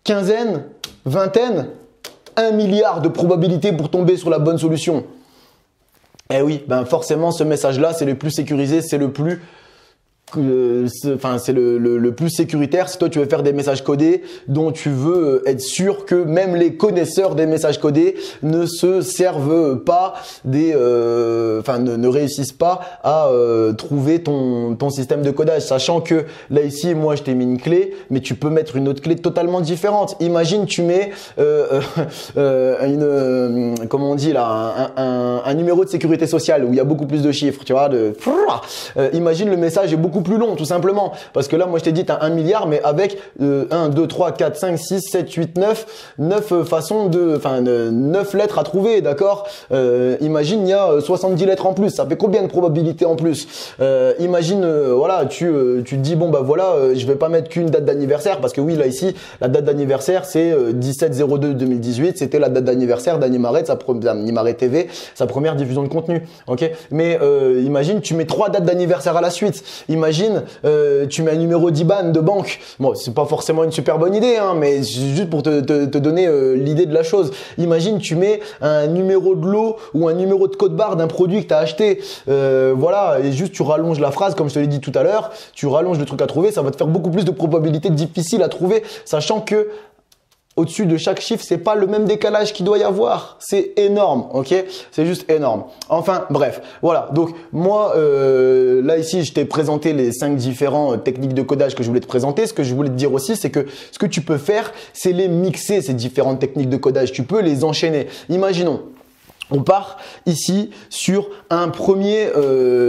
quinzaine, vingtaine, 1 milliard de probabilités pour tomber sur la bonne solution. Eh oui, ben forcément, ce message-là, c'est le plus sécurisé, c'est le plus c'est le plus sécuritaire si toi tu veux faire des messages codés dont tu veux être sûr que même les connaisseurs des messages codés ne se servent pas ne réussissent pas à trouver ton système de codage, sachant que là ici moi je t'ai mis une clé mais tu peux mettre une autre clé totalement différente. Imagine tu mets comment on dit là, un numéro de sécurité sociale où il y a beaucoup plus de chiffres, tu vois, imagine le message est beaucoup plus long, tout simplement. Parce que là, moi, je t'ai dit, tu as 1 milliard, mais avec 1, 2, 3, 4, 5, 6, 7, 8, 9 façons de, 9 lettres à trouver, d'accord? Imagine, il y a 70 lettres en plus. Ça fait combien de probabilités en plus? Imagine, voilà, tu te dis, bon, bah voilà, je vais pas mettre qu'une date d'anniversaire, parce que oui, là, ici, la date d'anniversaire, c'est 17/02/2018. C'était la date d'anniversaire d'Annie Marais TV, sa première diffusion de contenu. Ok, mais imagine, tu mets 3 dates d'anniversaire à la suite. Imagine, tu mets un numéro d'IBAN de banque. Bon, c'est pas forcément une super bonne idée, hein, mais juste pour te donner l'idée de la chose. Imagine, tu mets un numéro de lot ou un numéro de code barre d'un produit que tu as acheté. Voilà, et juste tu rallonges la phrase, comme je te l'ai dit tout à l'heure, tu rallonges le truc à trouver, ça va te faire beaucoup plus de probabilités difficiles à trouver, sachant que au-dessus de chaque chiffre, c'est pas le même décalage qu'il doit y avoir. C'est énorme, ok? C'est juste énorme. Enfin, bref, voilà. Donc moi, là ici, je t'ai présenté les 5 différentes techniques de codage que je voulais te présenter. Ce que je voulais te dire aussi, c'est que ce que tu peux faire, c'est les mixer, ces différentes techniques de codage. Tu peux les enchaîner. Imaginons. On part ici sur un premier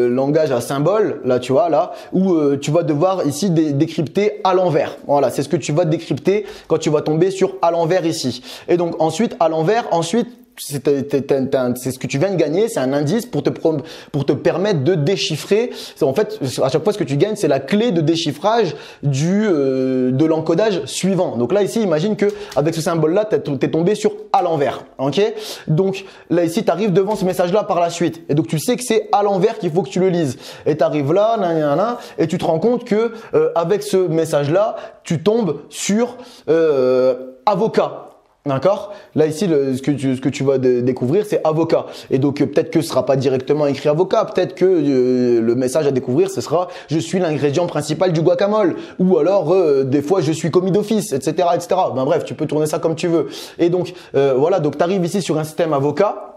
langage à symboles, là tu vois, là où tu vas devoir ici décrypter à l'envers. Voilà, c'est ce que tu vas décrypter quand tu vas tomber sur à l'envers ici. Et donc ensuite à l'envers, ensuite c'est ce que tu viens de gagner, c'est un indice pour te permettre de déchiffrer. En fait, à chaque fois ce que tu gagnes, c'est la clé de déchiffrage de l'encodage suivant. Donc là ici, imagine que avec ce symbole-là, t'es tombé sur à l'envers. Ok? Donc là ici, tu arrives devant ce message-là par la suite. Et donc tu sais que c'est à l'envers qu'il faut que tu le lises. Et tu arrives là, et tu te rends compte que avec ce message-là, tu tombes sur avocat. D'accord? Là ici, ce que tu vas découvrir, c'est avocat. Et donc peut-être que ce sera pas directement écrit avocat. Peut-être que le message à découvrir, ce sera je suis l'ingrédient principal du guacamole. Ou alors des fois je suis commis d'office, etc., etc. Ben bref, tu peux tourner ça comme tu veux. Et donc voilà, donc tu arrives ici sur un système avocat.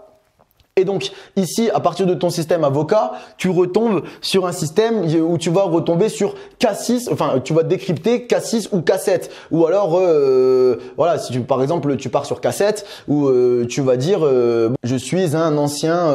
Et donc ici, à partir de ton système avocat, tu retombes sur un système où tu vas retomber sur K6, enfin tu vas décrypter K6 ou K7. Ou alors, voilà, si par exemple tu pars sur K7 où tu vas dire je suis un ancien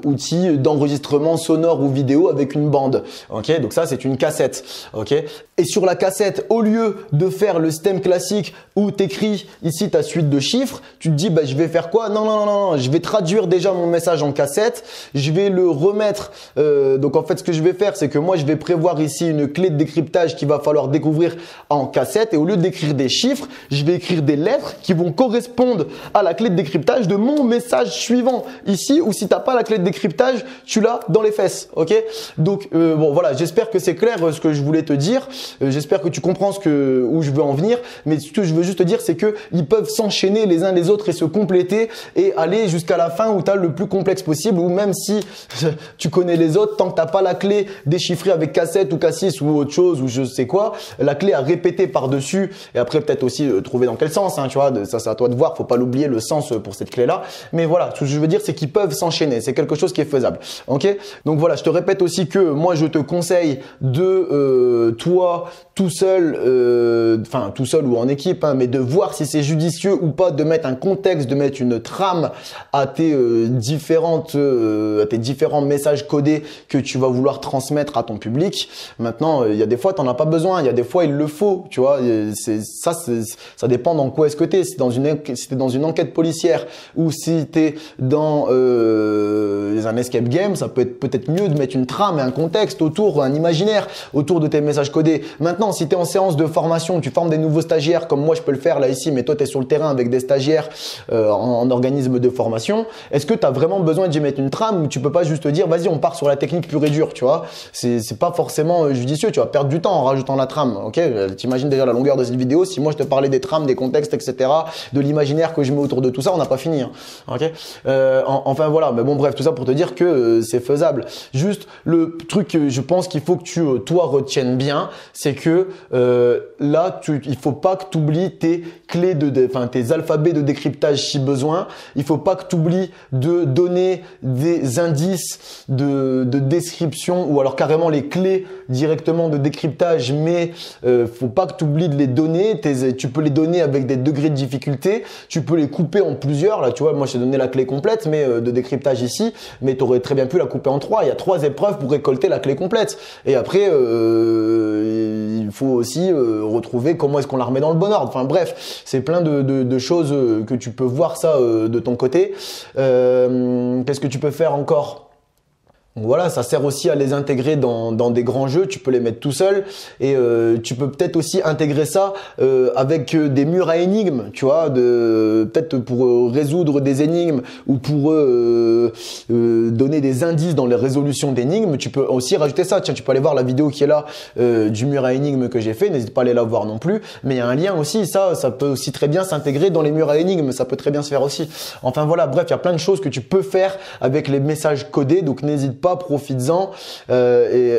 outil d'enregistrement sonore ou vidéo avec une bande. Ok, donc ça c'est une cassette. Ok, et sur la cassette, au lieu de faire le système classique où tu écris ici ta suite de chiffres, tu te dis bah je vais faire quoi? Non, je vais traduire déjà mon message en cassette, je vais le remettre. Donc en fait, ce que je vais faire, c'est que moi, je vais prévoir ici une clé de décryptage qu'il va falloir découvrir en cassette. Et au lieu d'écrire des chiffres, je vais écrire des lettres qui vont correspondre à la clé de décryptage de mon message suivant ici. Ou si t'as pas la clé de décryptage, tu l'as dans les fesses. Ok? Donc bon, voilà. J'espère que c'est clair ce que je voulais te dire. J'espère que tu comprends où je veux en venir. Mais ce que je veux juste te dire, c'est que ils peuvent s'enchaîner les uns les autres et se compléter et aller jusqu'à la fin où tu as le plus complexe possible, ou même si tu connais les autres, tant que tu n'as pas la clé déchiffrée avec K7 ou K6 ou autre chose ou je sais quoi, la clé à répéter par-dessus et après peut-être aussi trouver dans quel sens, hein, tu vois, ça c'est à toi de voir, faut pas l'oublier le sens pour cette clé-là. Mais voilà, ce que je veux dire, c'est qu'ils peuvent s'enchaîner, c'est quelque chose qui est faisable. Ok? Donc voilà, je te répète aussi que moi je te conseille de toi tout seul, enfin tout seul ou en équipe, hein, mais de voir si c'est judicieux ou pas de mettre un contexte, de mettre une trame à tes différents messages codés que tu vas vouloir transmettre à ton public. Maintenant, il y a des fois, tu n'en as pas besoin. Il y a des fois, il le faut. Tu vois, ça dépend dans quoi est-ce que tu es. Si t'es dans une enquête policière ou si tu es dans un escape game, ça peut être peut-être mieux de mettre une trame et un contexte autour, un imaginaire autour de tes messages codés. Maintenant, si tu es en séance de formation, tu formes des nouveaux stagiaires comme moi je peux le faire là ici, mais toi tu es sur le terrain avec des stagiaires en organisme de formation, est-ce que tu as vraiment besoin d'y mettre une trame ou tu peux pas juste te dire vas-y on part sur la technique pure et dure, tu vois? C'est pas forcément judicieux, tu vas perdre du temps en rajoutant la trame, ok? T'imagines déjà la longueur de cette vidéo, si moi je te parlais des trames, des contextes, etc., de l'imaginaire que je mets autour de tout ça, on n'a pas fini, hein, ok? Enfin voilà, mais bon bref, tout ça pour te dire que c'est faisable. Juste le truc que je pense qu'il faut que tu toi retiennes bien, c'est que là il faut pas que tu oublies tes clés tes alphabets de décryptage si besoin. Il faut pas que tu oublies oublie de donner des indices de description ou alors carrément les clés directement de décryptage, mais faut pas que tu oublies de les donner. Tu peux les donner avec des degrés de difficulté, tu peux les couper en plusieurs. Là, tu vois, moi je t'ai donné la clé complète mais de décryptage ici, mais tu aurais très bien pu la couper en 3. Il y a 3 épreuves pour récolter la clé complète. Et après, il faut aussi retrouver comment est-ce qu'on la remet dans le bon ordre. Enfin bref, c'est plein de choses que tu peux voir ça de ton côté. Qu'est-ce que tu peux faire encore? Donc voilà, ça sert aussi à les intégrer dans des grands jeux. Tu peux les mettre tout seul et tu peux peut-être aussi intégrer ça avec des murs à énigmes, tu vois, peut-être pour résoudre des énigmes ou pour donner des indices dans les résolutions d'énigmes. Tu peux aussi rajouter ça. Tiens, tu peux aller voir la vidéo qui est là du mur à énigmes que j'ai fait. N'hésite pas à aller la voir non plus. Mais il y a un lien aussi. Ça peut aussi très bien s'intégrer dans les murs à énigmes. Ça peut très bien se faire aussi. Enfin voilà, bref, il y a plein de choses que tu peux faire avec les messages codés. Donc n'hésite pas, profites-en et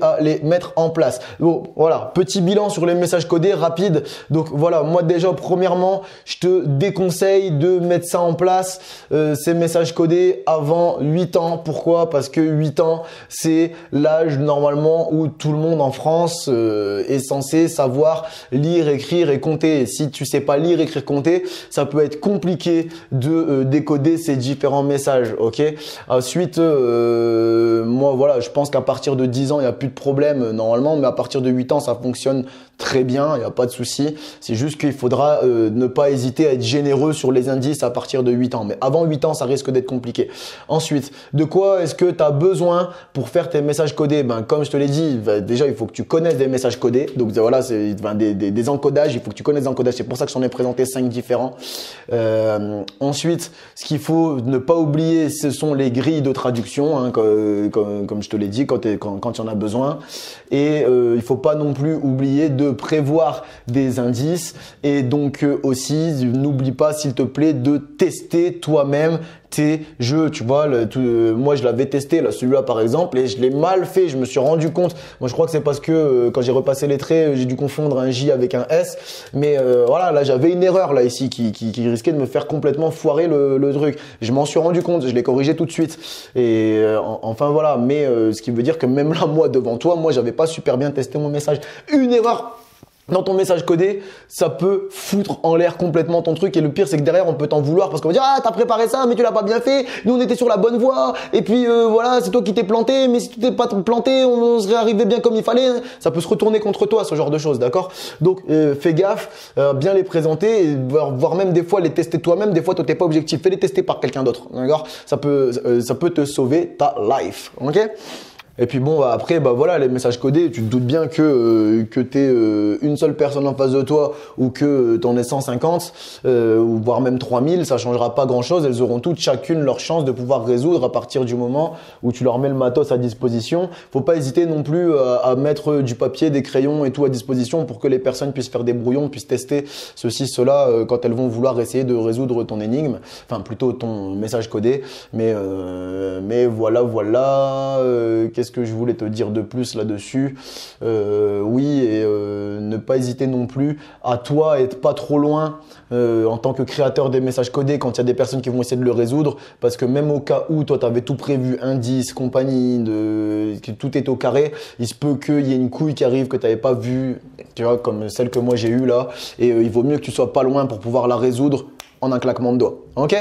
à les mettre en place. Bon, voilà, petit bilan sur les messages codés rapide. Donc voilà, moi déjà premièrement, je te déconseille de mettre ça en place, ces messages codés avant 8 ans. Pourquoi? Parce que 8 ans, c'est l'âge normalement où tout le monde en France est censé savoir lire, écrire et compter. Et si tu sais pas lire, écrire, compter, ça peut être compliqué de décoder ces différents messages. Ok. Ensuite, moi voilà, je pense qu'à partir de 10 ans, il n'y a plus de problème normalement, mais à partir de 8 ans, ça fonctionne très bien, il n'y a pas de souci. C'est juste qu'il faudra ne pas hésiter à être généreux sur les indices à partir de 8 ans. Mais avant 8 ans, ça risque d'être compliqué. Ensuite, de quoi est-ce que tu as besoin pour faire tes messages codés? Ben, comme je te l'ai dit, déjà, il faut que tu connaisses des messages codés. Donc voilà, c'est des encodages. Il faut que tu connaisses des encodages. C'est pour ça que j'en ai présenté 5 différents. Ensuite, ce qu'il faut ne pas oublier, ce sont les grilles de traduction, hein, comme je te l'ai dit, quand il y en a besoin. Et il faut pas non plus oublier de prévoir des indices et donc aussi n'oublie pas s'il te plaît de tester toi-même tes jeux. Tu vois, moi je l'avais testé là, celui-là par exemple, et je l'ai mal fait. Je me suis rendu compte. Moi je crois que c'est parce que quand j'ai repassé les traits, j'ai dû confondre un J avec un S. Mais voilà, là j'avais une erreur là ici qui risquait de me faire complètement foirer le truc. Je m'en suis rendu compte, je l'ai corrigé tout de suite. Et enfin voilà. Mais ce qui veut dire que même là, moi devant toi, moi j'avais pas super bien testé mon message. Une erreur dans ton message codé, ça peut foutre en l'air complètement ton truc. Et le pire, c'est que derrière, on peut t'en vouloir parce qu'on va dire « Ah, t'as préparé ça, mais tu l'as pas bien fait. Nous, on était sur la bonne voie. Et puis, voilà, c'est toi qui t'es planté. Mais si tu t'es pas planté, on serait arrivé bien comme il fallait. » Ça peut se retourner contre toi, ce genre de choses, d'accord? Donc, fais gaffe, bien les présenter, et voire même des fois les tester toi-même. Des fois, toi, t'es pas objectif. Fais-les tester par quelqu'un d'autre, d'accord? Ça peut te sauver ta life, ok? Et puis bon, après, voilà, les messages codés, tu te doutes bien que t'aies une seule personne en face de toi ou que t'en aies 150 ou voire même 3000, ça changera pas grand-chose. Elles auront toutes chacune leur chance de pouvoir résoudre à partir du moment où tu leur mets le matos à disposition. Faut pas hésiter non plus à mettre du papier, des crayons et tout à disposition pour que les personnes puissent faire des brouillons, puissent tester ceci, cela quand elles vont vouloir essayer de résoudre ton énigme, enfin plutôt ton message codé. Mais voilà. Qu'est-ce que je voulais te dire de plus là-dessus? Oui, et ne pas hésiter non plus à toi être pas trop loin en tant que créateur des messages codés quand il y a des personnes qui vont essayer de le résoudre, parce que même au cas où toi tu avais tout prévu, indice, compagnie, que tout est au carré, il se peut qu'il y ait une couille qui arrive que tu n'avais pas vue, tu vois, comme celle que moi j'ai eue là, et il vaut mieux que tu sois pas loin pour pouvoir la résoudre en un claquement de doigts. Ok?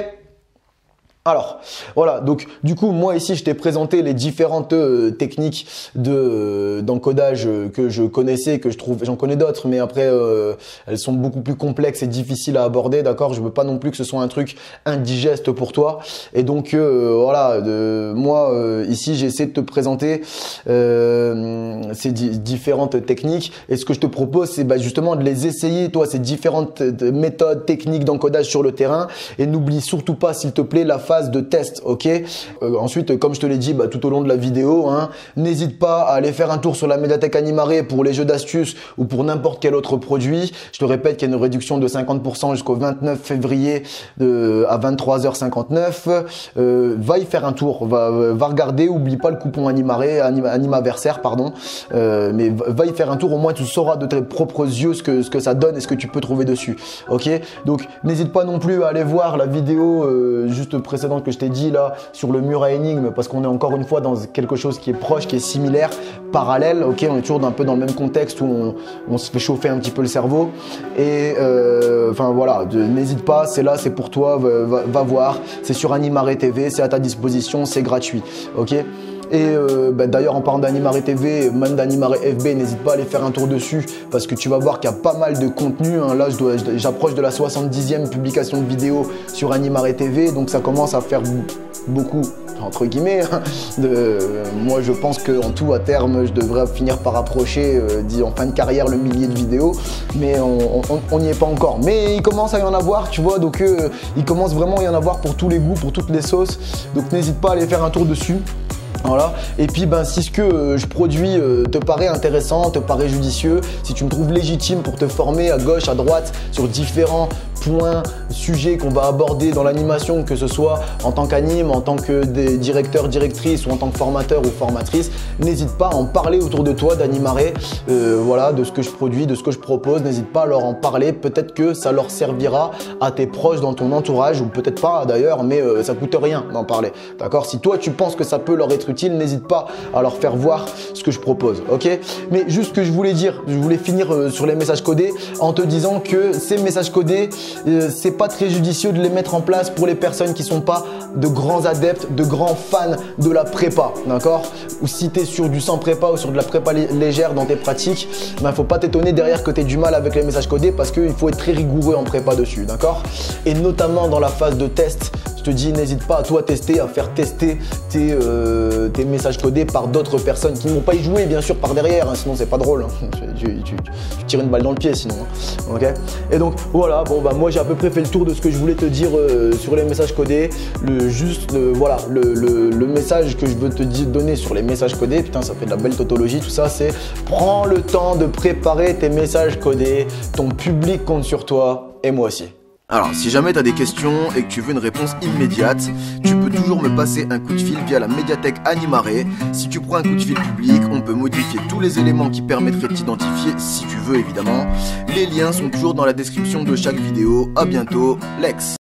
Alors, voilà, donc du coup, moi ici, je t'ai présenté les différentes techniques d'encodage que je connaissais, que je trouve, j'en connais d'autres, mais après, elles sont beaucoup plus complexes et difficiles à aborder, d'accord? Je veux pas non plus que ce soit un truc indigeste pour toi. Et donc, voilà, moi, ici, j'essaie de te présenter ces différentes techniques. Et ce que je te propose, c'est justement de les essayer, toi, ces différentes méthodes, techniques d'encodage sur le terrain. Et n'oublie surtout pas, s'il te plaît, la phase phase de test, ok. Ensuite, comme je te l'ai dit tout au long de la vidéo, hein, n'hésite pas à aller faire un tour sur la médiathèque Animare pour les jeux d'astuces ou pour n'importe quel autre produit. Je te répète qu'il y a une réduction de 50% jusqu'au 29 février à 23h59. Va y faire un tour, va regarder, oublie pas le coupon Animaversaire, pardon. Mais va y faire un tour, au moins tu sauras de tes propres yeux ce que ça donne et ce que tu peux trouver dessus. Ok, donc n'hésite pas non plus à aller voir la vidéo juste précédente que je t'ai dit là sur le mur à énigmes, parce qu'on est encore une fois dans quelque chose qui est proche, qui est similaire, parallèle. Ok, on est toujours un peu dans le même contexte où on se fait chauffer un petit peu le cerveau. Et enfin voilà, n'hésite pas, c'est là, c'est pour toi, va voir. C'est sur Animare TV, c'est à ta disposition, c'est gratuit. Ok. Et d'ailleurs, en parlant d'Animare TV, même d'Animare FB, n'hésite pas à aller faire un tour dessus parce que tu vas voir qu'il y a pas mal de contenu. Hein. Là, j'approche de la 70e publication de vidéo sur Animare TV, donc ça commence à faire beaucoup, entre guillemets. Hein, moi, je pense qu'en tout, à terme, je devrais finir par approcher, en fin de carrière, le millier de vidéos, mais on n'y est pas encore. Mais il commence à y en avoir, tu vois, donc il commence vraiment à y en avoir pour tous les goûts, pour toutes les sauces. Donc n'hésite pas à aller faire un tour dessus. Voilà. Et puis si ce que je produis te paraît intéressant, te paraît judicieux, si tu me trouves légitime pour te former à gauche, à droite sur différents points, sujets qu'on va aborder dans l'animation, que ce soit en tant qu'anime, en tant que directeur, directrice ou en tant que formateur ou formatrice, n'hésite pas à en parler autour de toi d'Animare, voilà, de ce que je produis, de ce que je propose. N'hésite pas à leur en parler, peut-être que ça leur servira à tes proches dans ton entourage, ou peut-être pas d'ailleurs, mais ça coûte rien d'en parler, d'accord? Si toi tu penses que ça peut leur être utile, n'hésite pas à leur faire voir ce que je propose, ok? Mais juste ce que je voulais dire, je voulais finir sur les messages codés en te disant que ces messages codés, c'est pas très judicieux de les mettre en place pour les personnes qui sont pas de grands adeptes, de grands fans de la prépa, d'accord? Ou si tu es sur du sans prépa ou sur de la prépa légère dans tes pratiques, faut pas t'étonner derrière que tu aies du mal avec les messages codés parce qu'il faut être très rigoureux en prépa dessus, d'accord? Et notamment dans la phase de test, je te dis, n'hésite pas à toi tester, à faire tester tes messages codés par d'autres personnes qui ne vont pas y jouer, bien sûr, par derrière, hein, sinon c'est pas drôle. Hein. Tu tires une balle dans le pied sinon. Hein. Ok. Et donc voilà, bon moi j'ai à peu près fait le tour de ce que je voulais te dire sur les messages codés. Voilà, le message que je veux te donner sur les messages codés, putain ça fait de la belle tautologie tout ça, c'est prends le temps de préparer tes messages codés, ton public compte sur toi et moi aussi. Alors, si jamais tu as des questions et que tu veux une réponse immédiate, tu peux toujours me passer un coup de fil via la médiathèque Animare. Si tu prends un coup de fil public, on peut modifier tous les éléments qui permettraient de t'identifier, si tu veux évidemment. Les liens sont toujours dans la description de chaque vidéo. À bientôt, Lex.